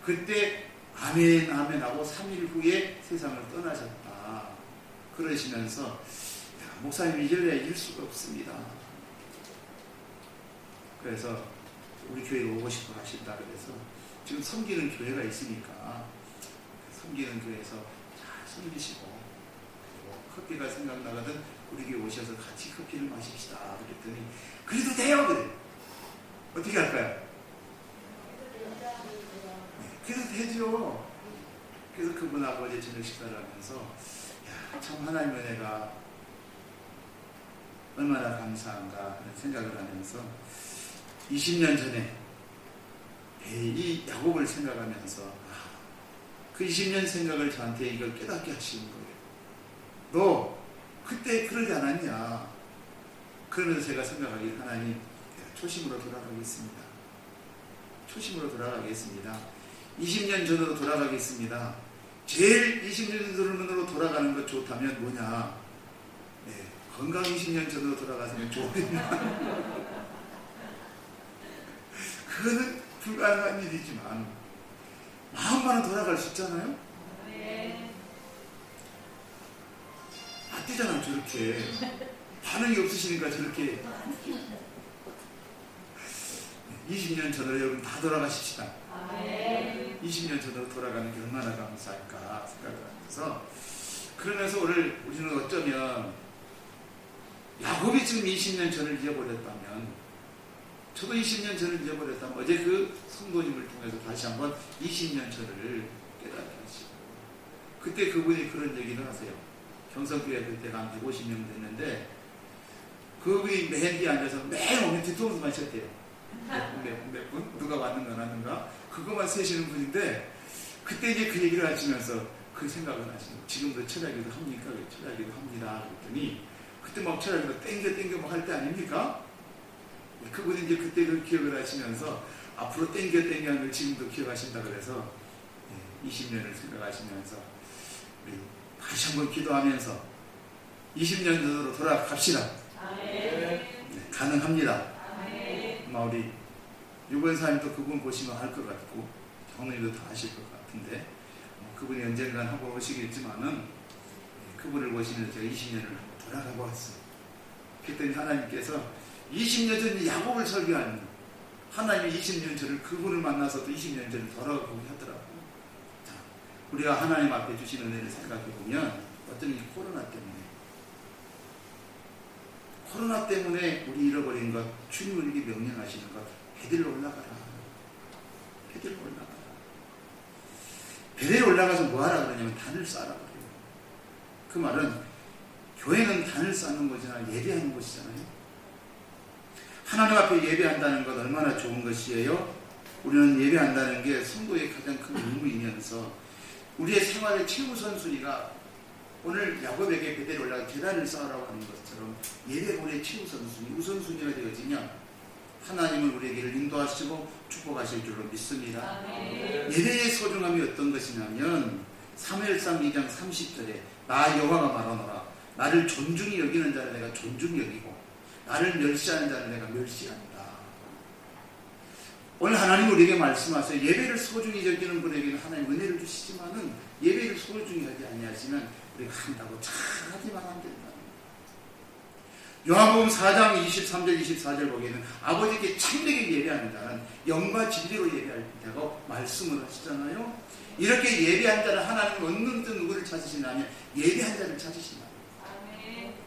그때 아멘 하고 3일 후에 세상을 떠나셨다. 그러시면서 목사님이 이럴 수가 없습니다. 그래서 우리 교회에 오고 싶어 하신다. 그래서 지금 섬기는 교회가 있으니까 섬기는 교회에서 잘 섬기시고 커피가 생각나거든 우리 교회 오셔서 같이 커피를 마십시다. 그랬더니 그래도 돼요. 그래. 어떻게 할까요? 그래도 되죠. 그래서 그분하고 어제 저녁 식사를 하면서 참 하나님의 은혜가 얼마나 감사한가 하는 생각을 하면서 20년 전에 이 야곱을 생각하면서 그 20년 생각을 저한테 이걸 깨닫게 하시는 거예요. 너 그때 그러지 않았냐? 그러면서 제가 생각하기를 하나님 초심으로 돌아가겠습니다. 20년 전으로 돌아가겠습니다. 제일 20년 전으로 돌아가는 것 좋다면 뭐냐? 건강 20년 전으로 돌아가시면 좋으냐? 그거는 불가능한 일이지만 마음만은 돌아갈 수 있잖아요? 안 되잖아요. 저렇게 반응이 없으시니까 저렇게 20년 전으로 여러분 다 돌아가십시다. 아멘. 20년 전으로 돌아가는 게 얼마나 감사할까 생각을 하면서, 그러면서 오늘 우리는 어쩌면 야곱이 지금 20년 전을 잊어버렸다면, 저도 20년 전을 잊어버렸다면 어제 그 성도님을 통해서 다시 한번 20년 전을 깨닫게 하시고, 그때 그분이 그런 얘기를 하세요. 경성교회 그때가 한 150명 됐는데 그분이 맨 뒤에 앉아서 매일 오면 뒤통수만 쳤대요. 몇 분? 누가 왔는가 안 왔는가? 그것만 세시는 분인데, 그때 이제 그 얘기를 하시면서 그 생각을 하시는 거예요. 지금도 철야기도 합니까? 철야기도 합니다. 그랬더니 그때 막 철야기도 땡겨 막 할 때 아닙니까? 그분이 이제 그때 그 기억을 하시면서 앞으로 땡겨 하는 걸 지금도 기억하신다 그래서 20년을 생각하시면서 우리 다시 한번 기도하면서 20년 전으로 돌아갑시다. 네, 가능합니다. 아마 우리 유권사님도 그분 보시면 알 것 같고 어머니도 다 아실 것 같은데, 그분이 언젠간 한번 오시겠지만은 그분을 보시면서 제가 20년을 돌아가 보았어요. 그랬더니 하나님께서 20년 전 야곱을 설교하는 하나님이 20년 전을 그분을 만나서 또 20년 전을 돌아가고 하더라고요. 자, 우리가 하나님 앞에 주시는 은혜를 생각해 보면 어떤 이 코로나 때문에 우리 잃어버린 것, 주님을 우리에게 명령하시는 것, 베델로 올라가라. 베델로 올라가라. 베델로 올라가서 뭐 하라 그러냐면 단을 쌓으라 그래요. 그 말은 교회는 단을 쌓는 곳이나 예배하는 곳이잖아요. 하나님 앞에 예배한다는 것 얼마나 좋은 것이에요. 우리는 예배한다는 게 성도의 가장 큰 의무이면서 우리의 생활의 최우선순위가 오늘 야곱에게 베델에 올라가 계단을 쌓으라고 하는 것처럼 예배가 우리의 최우선순위, 우선순위가 되어지면 하나님은 우리에게를 인도하시고 축복하실 줄로 믿습니다. 예배의 소중함이 어떤 것이냐면 사무엘상 2장 30절에 나 여호와가 말하노라. 나를 존중히 여기는 자를 내가 존중히 여기고 나를 멸시하는 자를 내가 멸시한다. 오늘 하나님 우리에게 말씀하세요. 예배를 소중히 여기는 분에게는 하나님 은혜를 주시지만은 예배를 소중히 하지 아니하시면 우리가 한다고 잘하지만 안 된다. 요한복음 4장 23절 24절 보기에는 아버지께 참되게 예배하는 자는 영과 진리로 예배하고 말씀을 하시잖아요. 이렇게 예배한 자를 하나님 얻는 듯 누구를 찾으시냐면 예배한 자를 찾으신다.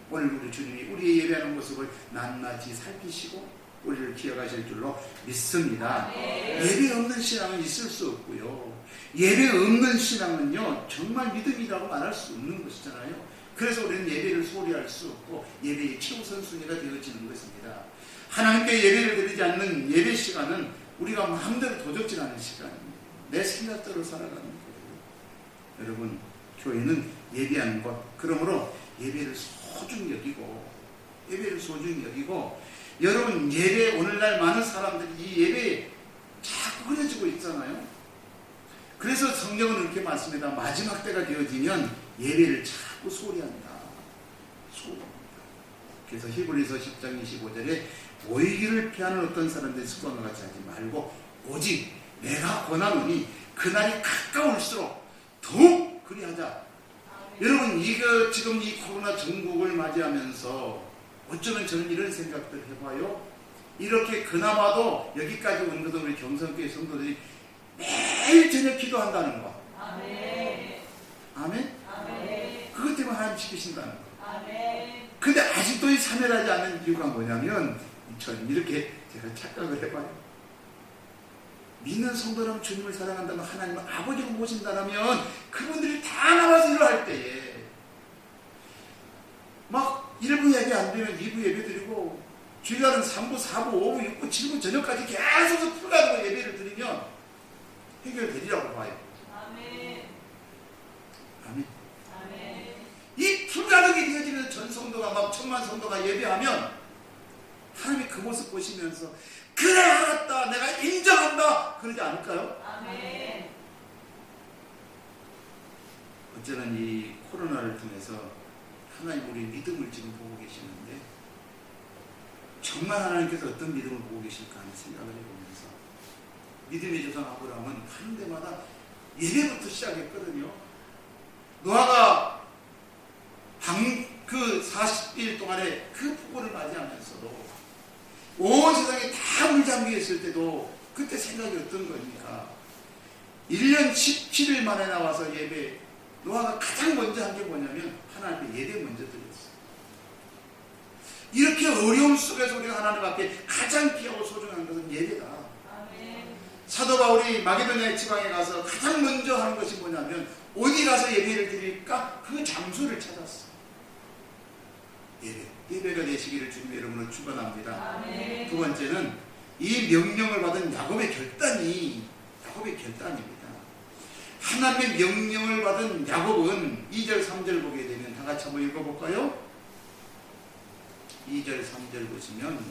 오늘 우리 주님이 우리의 예배하는 모습을 낱낱이 살피시고 우리를 기억하실 줄로 믿습니다. 예배 없는 신앙은 있을 수 없고요. 예배 없는 신앙은요 정말 믿음이라고 말할 수 없는 것이잖아요. 그래서 우리는 예배를 소홀히 할 수 없고 예배의 최우선순위가 되어지는 것입니다. 하나님께 예배를 드리지 않는 예배 시간은 우리가 마음대로 도적질하는 시간입니다. 내 생각대로 살아가는 거예요. 여러분, 교회는 예배하는 것, 그러므로 예배를 소중히 여기고 여러분, 예배, 오늘날 많은 사람들이 이 예배에 자꾸 그려지고 있잖아요. 그래서 성경은 이렇게 말씀합니다. 마지막 때가 되어지면 예배를 자꾸 소홀히 한다. 그래서 히브리서 10장 25절에 모이기를 피하는 어떤 사람들이 습관과 같이 하지 말고 오직 내가 권하노니 그날이 가까울수록 더욱 그리하자. 여러분, 이거 지금 이 코로나 전국을 맞이하면서 어쩌면 저는 이런 생각들 해봐요. 이렇게 그나마도 여기까지 온 것은 우리 경성교회 성도들이 매일 저녁 기도한다는 거. 아멘. 아멘? 아멘. 그것 때문에 하나님 지키신다는 거. 아멘. 근데 아직도 이 참여하지 않는 이유가 뭐냐면 저는 이렇게 제가 착각을 해봐요. 믿는 성도라면 주님을 사랑한다면 하나님을 아버지로 모신다면 그분들이 다 나와서 일을 할 때에 막 1부 예배 안 되면 2부 예배 드리고 주일날은 3부, 4부, 5부, 6부, 7부 저녁까지 계속 풀가지고 예배를 드리면 해결되리라고 봐요. 아멘. 아멘. 아멘. 이 풀가득이 되어지는 전 성도가 막 1000만 성도가 예배하면 하나님이 그 모습 보시면서 그래 알았다 내가 인정한다 그러지 않을까요? 아멘. 어쩌면 이 코로나를 통해서 하나님 우리 믿음을 지금 보고 계시는데 정말 하나님께서 어떤 믿음을 보고 계실까 하는 생각을 해보면서 믿음의 조상 아브라함은 하는 데마다 예배부터 시작했거든요. 노아가 그 40일 동안에 그 폭우를 맞이하면서도 온 세상이 다 물잠겨 있을 때도 그때 생각이 어떤 겁니까? 1년 17일 만에 나와서 예배, 노아가 가장 먼저 한 게 뭐냐면 하나님께 예배 먼저 드렸어요. 이렇게 어려움 속에서 우리가 하나님 앞에 가장 귀하고 소중한 것은 예배다. 사도 바울이 마게도냐 지방에 가서 가장 먼저 하는 것이 뭐냐면 어디 가서 예배를 드릴까? 그 장소를 찾았어. 예배가 되시기를 주님의 이름으로 축원합니다. 두 번째는 이 명령을 받은 야곱의 결단입니다. 하나님의 명령을 받은 야곱은 2절 3절 보게 되면 다 같이 한번 읽어볼까요? 2절 3절 보시면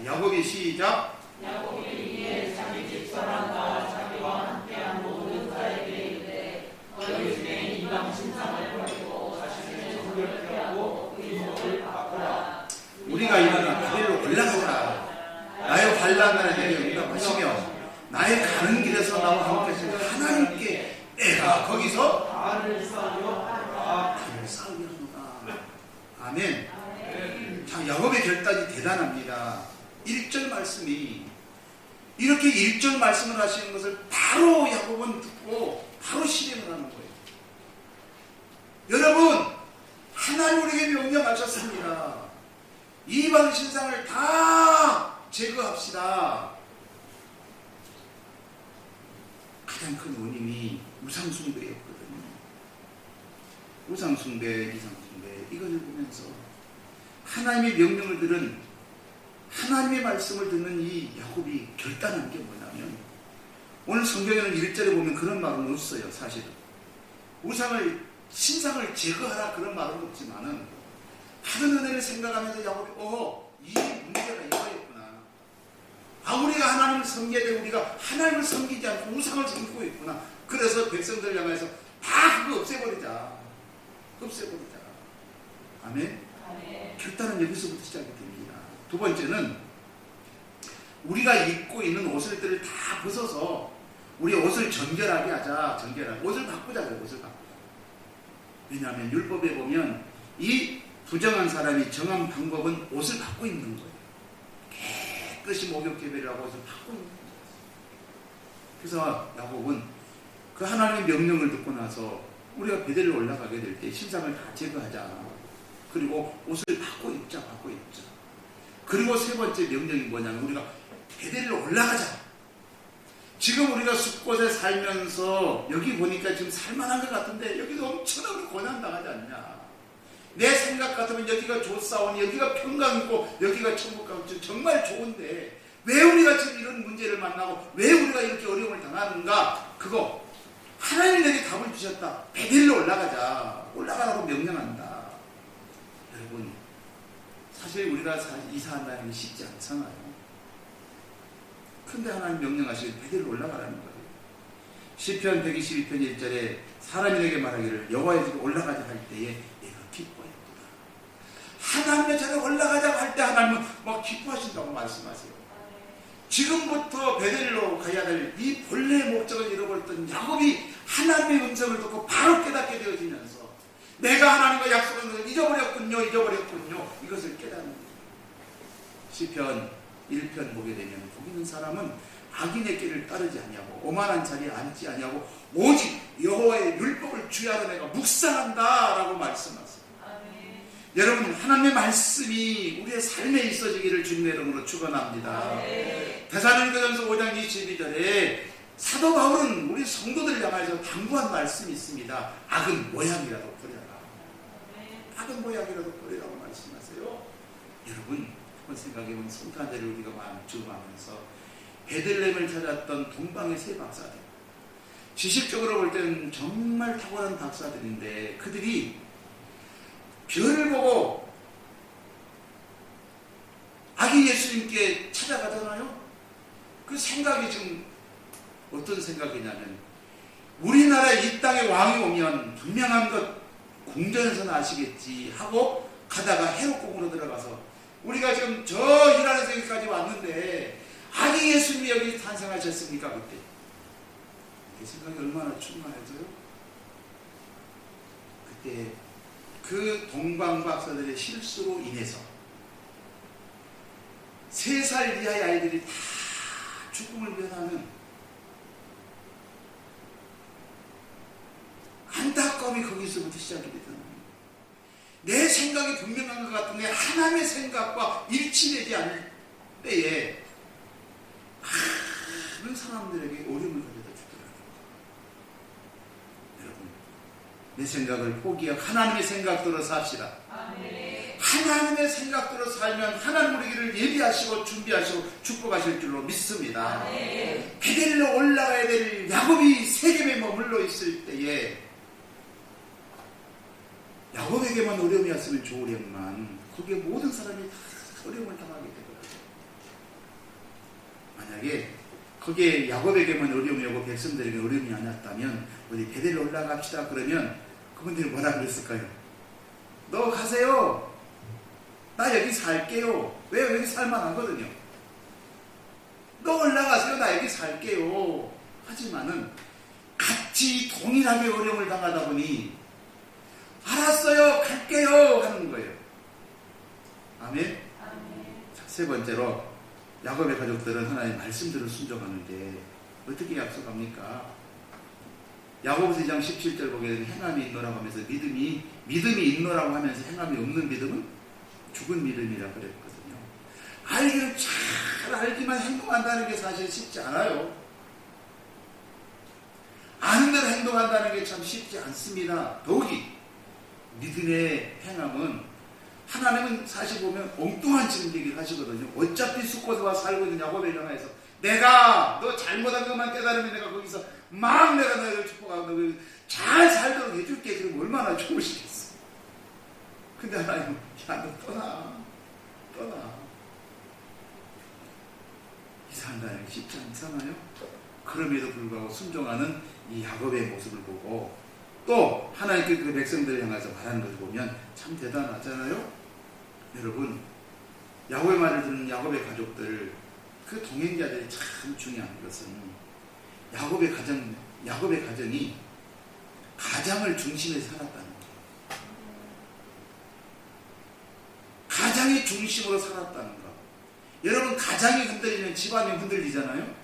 야곱이 시작. 야곱이 이에 자기 집 사람과 자기와 함께한 모든 자에게 이르되 너희 중에 이방 신상을 버리고 자신의 정결케 하고 의복을 바꾸라. 우리가 일어나 베델로 올라가자. 나의 환난을 내게 응답하시며 나의 가는 길에서 나와 함께 하신 하나님께 내가 거기서 말을 쌓여 하노라. 아멘. 자, 야곱의 결단이 대단합니다. 1절 말씀이 이렇게 1절 말씀을 하시는 것을 바로 야곱은 듣고 바로 실행을 하는 거예요. 여러분, 하나님 우리에게 명령하셨습니다. 이방 신상을 다 제거합시다. 가장 큰 원인이 우상숭배였거든요. 우상숭배, 이상숭배, 이것을 보면서 하나님의 명령을 들은, 하나님의 말씀을 듣는 이 야곱이 결단한 게 뭐냐면, 오늘 성경에는 1절에 보면 그런 말은 없어요. 사실은 신상을 제거하라 그런 말은 없지만은 다른 은혜를 생각하면서 야곱이 이 문제가 이거였구나. 우리가 하나님을 섬겨야 돼. 우리가 하나님을 섬기지 않고 우상을 섬기고 있구나. 그래서 백성들 향해서 다 그거 없애버리자. 아멘. 결단은 여기서부터 시작이 됩니다. 두 번째는 우리가 입고 있는 옷들을 다 벗어서 우리 옷을 정결하게 하자. 옷을 바꾸자고요. 옷을 바꾸자. 왜냐하면 율법에 보면 이 부정한 사람이 정한 방법은 옷을 바꿔 입는 거예요. 깨끗이 목욕 제비를 하고 옷을 바꿔 입는 거예요. 그래서 야곱은 그 하나님의 명령을 듣고 나서 우리가 베델로 올라가게 될 때 신상을 다 제거하자. 그리고 옷을 바꿔 입자. 그리고 세 번째 명령이 뭐냐면 우리가 베델로 올라가자. 지금 우리가 숲곳에 살면서 여기 보니까 지금 살만한 것 같은데 여기도 엄청나게 고난당하지 않냐. 내 생각 같으면 여기가 좋사오니 여기가 평강 있고 여기가 천국 같고 정말 좋은데 왜 우리가 지금 이런 문제를 만나고 왜 우리가 이렇게 어려움을 당하는가. 그거 하나님이 내게 답을 주셨다. 베델로 올라가라고 명령한다. 여러분, 사실 우리가 이사한다는 게 쉽지 않잖아요. 근데 하나님 명령하시길 베델로 올라가라는 거예요. 시편 122편 1절에 사람이 내게 말하기를 여호와의 집에 올라가자 할 때에 내가 기뻐했구나. 하나님의 전에 올라가자 할 때 하나님은 막 기뻐하신다고 말씀하세요. 지금부터 베델로 가야 될 이 본래의 목적을 잃어버렸던 야곱이 하나님의 음성을 듣고 바로 깨닫게 되어지면서 내가 하나님과 약속한 것을 잊어버렸군요. 이것을 깨닫는 거예요. 시편 1편 보게 되면 복 있는 사람은 악인의 길을 따르지 아니하고 오만한 자리에 앉지 아니하고 오직 여호와의 율법을 주야로 내가 묵상한다라고 말씀하세요. 여러분, 하나님의 말씀이 우리의 삶에 있어지기를 주님의 이름으로 축원합니다. 데살로니가전서 5장 22절에 사도 바울은 우리 성도들을 향해서 당부한 말씀이 있습니다. 악은 모양이라도 버리라고 말씀하세요. 여러분, 한번 생각해보면 성탄절을 우리가 주음하면서 베들레헴을 찾았던 동방의 세 박사들, 지식적으로 볼 때는 정말 탁월한 박사들인데 그들이 별을 보고 아기 예수님께 찾아가잖아요. 그 생각이 지금 어떤 생각이냐면 우리나라 이 땅에 왕이 오면 분명한 것 궁전에서는 아시겠지 하고 가다가 헤롯궁으로 들어가서 우리가 지금 저 일하는 세계까지 왔는데 아기 예수님이 여기 탄생하셨습니까? 그때 그 생각이 얼마나 충만해져요? 그때 그 동방 박사들의 실수로 인해서 3살 이하의 아이들이 다 죽음을 면하는 안타까움이 거기서부터 시작이 되잖아요. 내 생각이 분명한 것 같은데 하나님의 생각과 일치되지 않을 때에 많은 사람들에게 어려움을 가져다 주더라고요. 여러분, 내 생각을 포기하고 하나님의 생각대로 삽시다. 하나님의 생각대로 살면 하나님 우리를 예비하시고 준비하시고 축복하실 줄로 믿습니다. 베델로 올라가야 될 야곱이 세겜에 머물러 있을 때에 야곱에게만 어려움이 왔으면 좋으련만 거기에 모든 사람이 다 어려움을 당하게 되더라고요. 만약에 거기에 야곱에게만 어려움이 오고 백성들에게 어려움이 안 왔다면 우리 베델로 올라갑시다 그러면 그분들이 뭐라 그랬을까요? 너 가세요. 나 여기 살게요. 왜 여기 살만하거든요. 너 올라가세요. 나 여기 살게요. 하지만은 같이 동일하게 어려움을 당하다 보니 알았어요. 갈게요. 하는 거예요. 아멘. 자, 3번째로 야곱의 가족들은 하나님의 말씀대로 순종하는데 어떻게 약속합니까? 야고보서 2장 17절 보게 되면 행함이 있노라고 하면서 믿음이 있노라고 하면서 행함이 없는 믿음은 죽은 믿음이라 그랬거든요. 알기를 잘 알지만 행동한다는 게 사실 쉽지 않아요. 아는 대로 행동한다는 게 참 쉽지 않습니다. 더욱이 믿음의 행함은 하나님은 사실 보면 엉뚱한 지금 얘기를 하시거든요. 어차피 수고와 살고 있는 야곱을 향해서 내가 너 잘못한 것만 깨달으면 내가 거기서 막 내가 너를 축복하고 잘 살도록 해줄게. 그럼 얼마나 좋으시겠어. 근데 하나님은 야 너 떠나 이산다는 게 쉽지 않잖아요. 그럼에도 불구하고 순종하는 이 야곱의 모습을 보고 또 하나님께 그 백성들을 향해서 말하는 것을 보면 참 대단하잖아요. 여러분, 야곱의 말을 듣는 야곱의 가족들, 그 동행자들이 참 중요한 것은 야곱의 가정이 가장을 중심에 살았다는 거예요. 가장의 중심으로 살았다는 거. 여러분, 가장이 흔들리면 집안이 흔들리잖아요.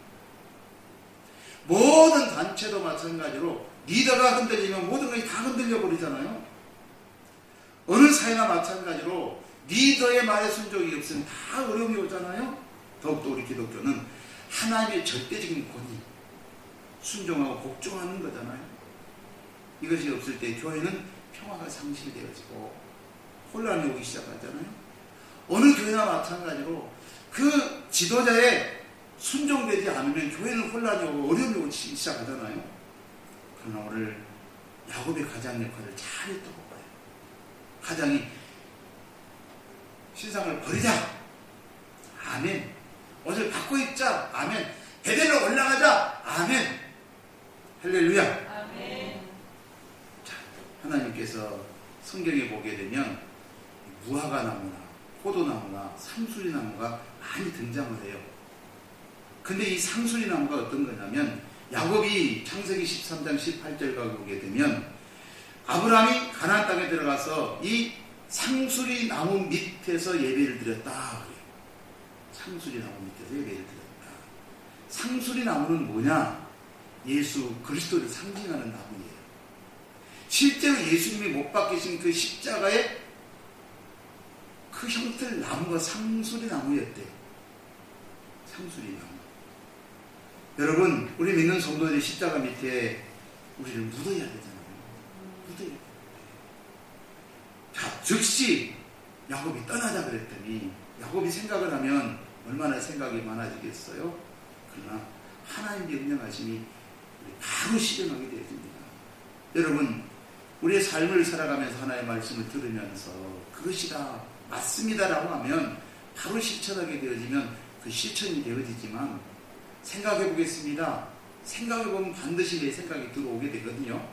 모든 단체도 마찬가지로 리더가 흔들리면 모든 것이 다 흔들려 버리잖아요. 어느 사회나 마찬가지로 리더의 말에 순종이 없으면 다 어려움이 오잖아요. 더욱더 우리 기독교는 하나님의 절대적인 권위, 순종하고 복종하는 거잖아요. 이것이 없을 때 교회는 평화가 상실되어지고 혼란이 오기 시작하잖아요. 어느 교회나 마찬가지로 그 지도자의 순종되지 않으면 교회는 혼란이 오고 어려움이 오기 시작하잖아요. 그러나 오늘 야곱의 가장 역할을 잘 했다고 봐요. 가장이 신상을 버리자. 아멘. 옷을 바꿔 입자. 아멘. 베델로 올라가자. 아멘. 할렐루야. 아멘. 자, 하나님께서 성경에 보게 되면 무화과 나무나 포도나무나 상수리 나무가 많이 등장을 해요. 근데 이 상수리 나무가 어떤 거냐면 야곱이 창세기 13장 18절과 보게 되면 아브라함이 가나안 땅에 들어가서 이 상수리 나무 밑에서 예배를 드렸다 그래요. 상수리 나무 밑에서 예배를 드렸다. 상수리 나무는 뭐냐? 예수 그리스도를 상징하는 나무예요. 실제로 예수님이 못 박히신 그 십자가의 그 형태를 나무가 상수리 나무였대요. 상수리 나무. 여러분, 우리 믿는 성도들이 십자가 밑에 우리를 묻어야 되잖아요. 묻어야 돼요. 자, 즉시 야곱이 떠나자 그랬더니 야곱이 생각을 하면 얼마나 생각이 많아지겠어요? 그러나 하나님 명령하심이 바로 실현하게 되어집니다. 여러분, 우리의 삶을 살아가면서 하나님의 말씀을 들으면서 그것이다, 맞습니다라고 하면 바로 실천하게 되어지면 그 실천이 되어지지만 생각해 보겠습니다. 생각해 보면 반드시 내 생각이 들어오게 되거든요.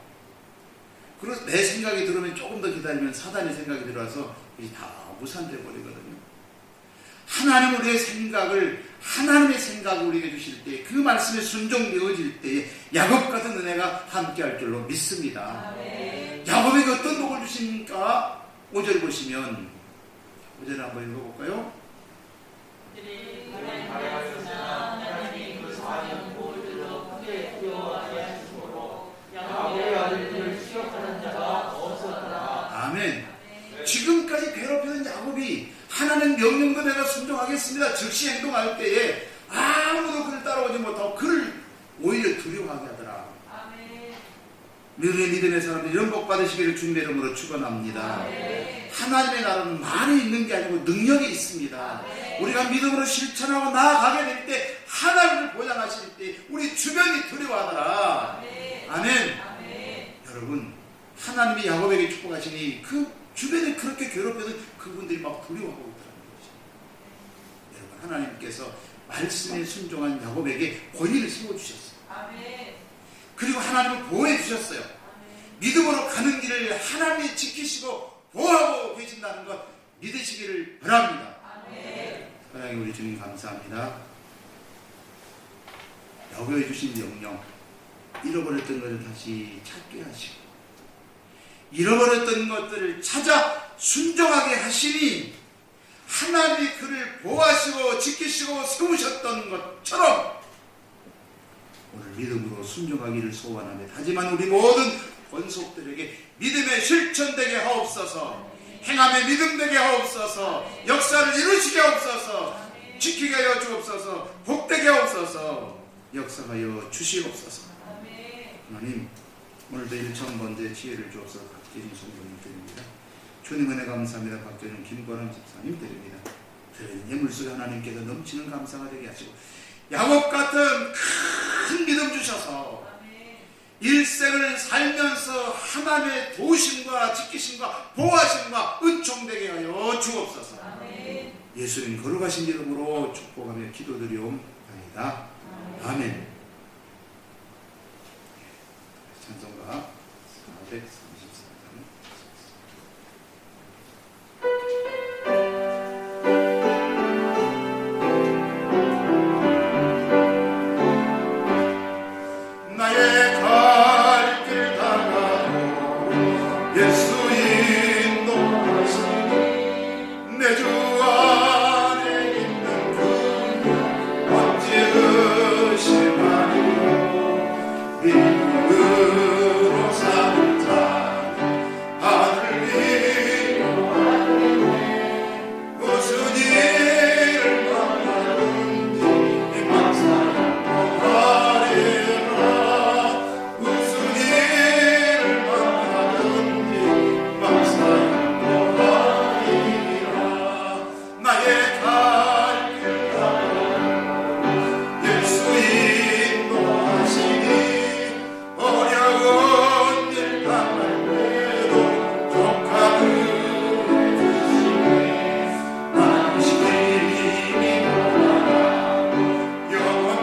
그래서 내 생각이 들어오면 조금 더 기다리면 사단의 생각이 들어와서 이게 다 무산돼 버리거든요. 하나님 우리의 생각을 하나님의 생각을 우리에게 주실 때 그 말씀에 순종되어질 때에 야곱 같은 은혜가 함께할 줄로 믿습니다. 아멘. 야곱에게 어떤 복을 주십니까? 5절 보시면 5절 한번 읽어볼까요? 그들이 가난하였으나 하나님이 그 사형 모을들로 크게 두려워하게 하심으로 야곱의 아들들을 추격하는 자가 없었더라. 아멘. 지금까지 괴롭히는 야곱이 하나님 명령대로 순종하겠습니다 즉시 행동할 때에 아무도 그를 따라오지 못하고 그를 오히려 두려워하게 하더라. 믿음의 사람들 이런 복 받으시기를 주님의 이름으로 축원합니다. 하나님의 나라는 말이 있는 게 아니고 능력이 있습니다. 우리가 믿음으로 실천하고 나아가게 될 때 하나님을 보장하실 때 우리 주변이 두려워하더라. 아멘. 여러분 하나님이 야곱에게 축복하시니 그 주변에 그렇게 괴롭혀도 그분들이 막 두려워하고 있다는 거죠. 여러분 하나님께서 말씀에 순종한 야곱에게 권위를 세워주셨어요. 그리고 하나님은 보호해 주셨어요. 믿음으로 가는 길을 하나님이 지키시고 보호하고 계신다는 것 믿으시기를 바랍니다. 사랑하는 우리 주님 감사합니다. 야곱에 주신 명령, 잃어버렸던 것을 다시 찾게 하시고 잃어버렸던 것들을 찾아 순종하게 하시니 하나님이 그를 보호하시고 지키시고 세우셨던 것처럼 오늘 믿음으로 순종하기를 소원합니다. 하지만 우리 모든 권속들에게 믿음의 실천되게 하옵소서, 행함의 믿음되게 하옵소서, 역사를 이루시게 하옵소서, 지키게 하여 주옵소서, 복되게 하옵소서, 역사하여 주시옵소서. 하나님 오늘도 1,000번째 지혜를 주옵소서. 박재림 성도님 드립니다. 주님 은혜 감사합니다. 박재림 김권환 집사님 드립니다. 드리는 예물 속에 하나님께서 넘치는 감사가 되게 하시고 야곱 같은 큰 믿음 주셔서 일생을 살면서 하나님의 도우심과 지키심과 보호하심과 은총되게 하여 주옵소서. 예수님 거룩하신 이름으로 축복하며 기도드리옵나이다. 아멘. 찬송가 434장 나의 갈 길 다가오 예수 인도하시니 내 주 안에 있는 그 어찌 의심하리요 믿음으로 사는 자 하늘 이루하리네 무슨 일을 만나든지 희망사랑 하리라 무슨 일을 만나든지 희망사랑 하리라 나의 갈 길 가고 예수 인도하시니 어려운 일 당할 때도 족하는 주시네 당신이 돌아라 영원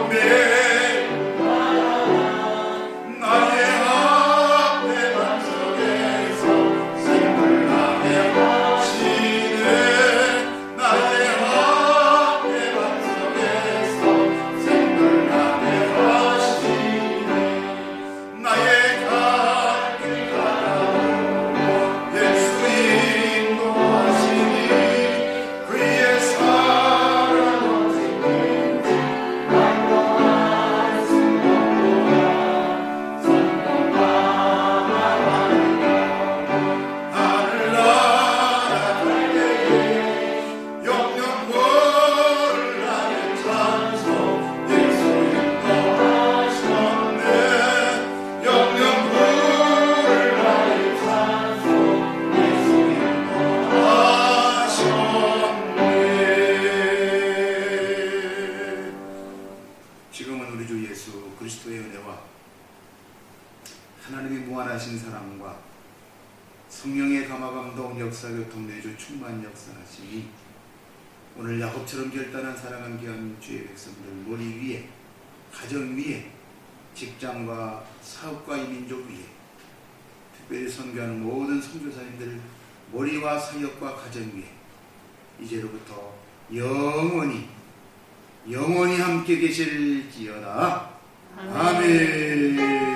나의 앞에 반석에서 생물나게 하시네 나의 앞에 반석에서 생물나게 하시네 나의 갈 길 가다오 예수 인도하시니 그의 사랑 어디든지 만동한 순간보다 하늘나라 갈 때에 영영보를 나의 찬송 예수 인도하셨네 영영보를 나의 찬송 예수 인도하셨네. 지금은 우리 주 예수 그리스도의 은혜와 하나님의 무한하신 사랑과 성령의 감화감동 역사교통 내주 충만 역사하시니 오늘 야곱처럼 결단한 사랑한 귀한 주의 백성들 머리 위에 가정 위에 직장과 사업과 이 민족 위에 특별히 선교하는 모든 선교사님들 머리와 사역과 가정 위에 이제로부터 영원히 함께 계실지어다. 아멘.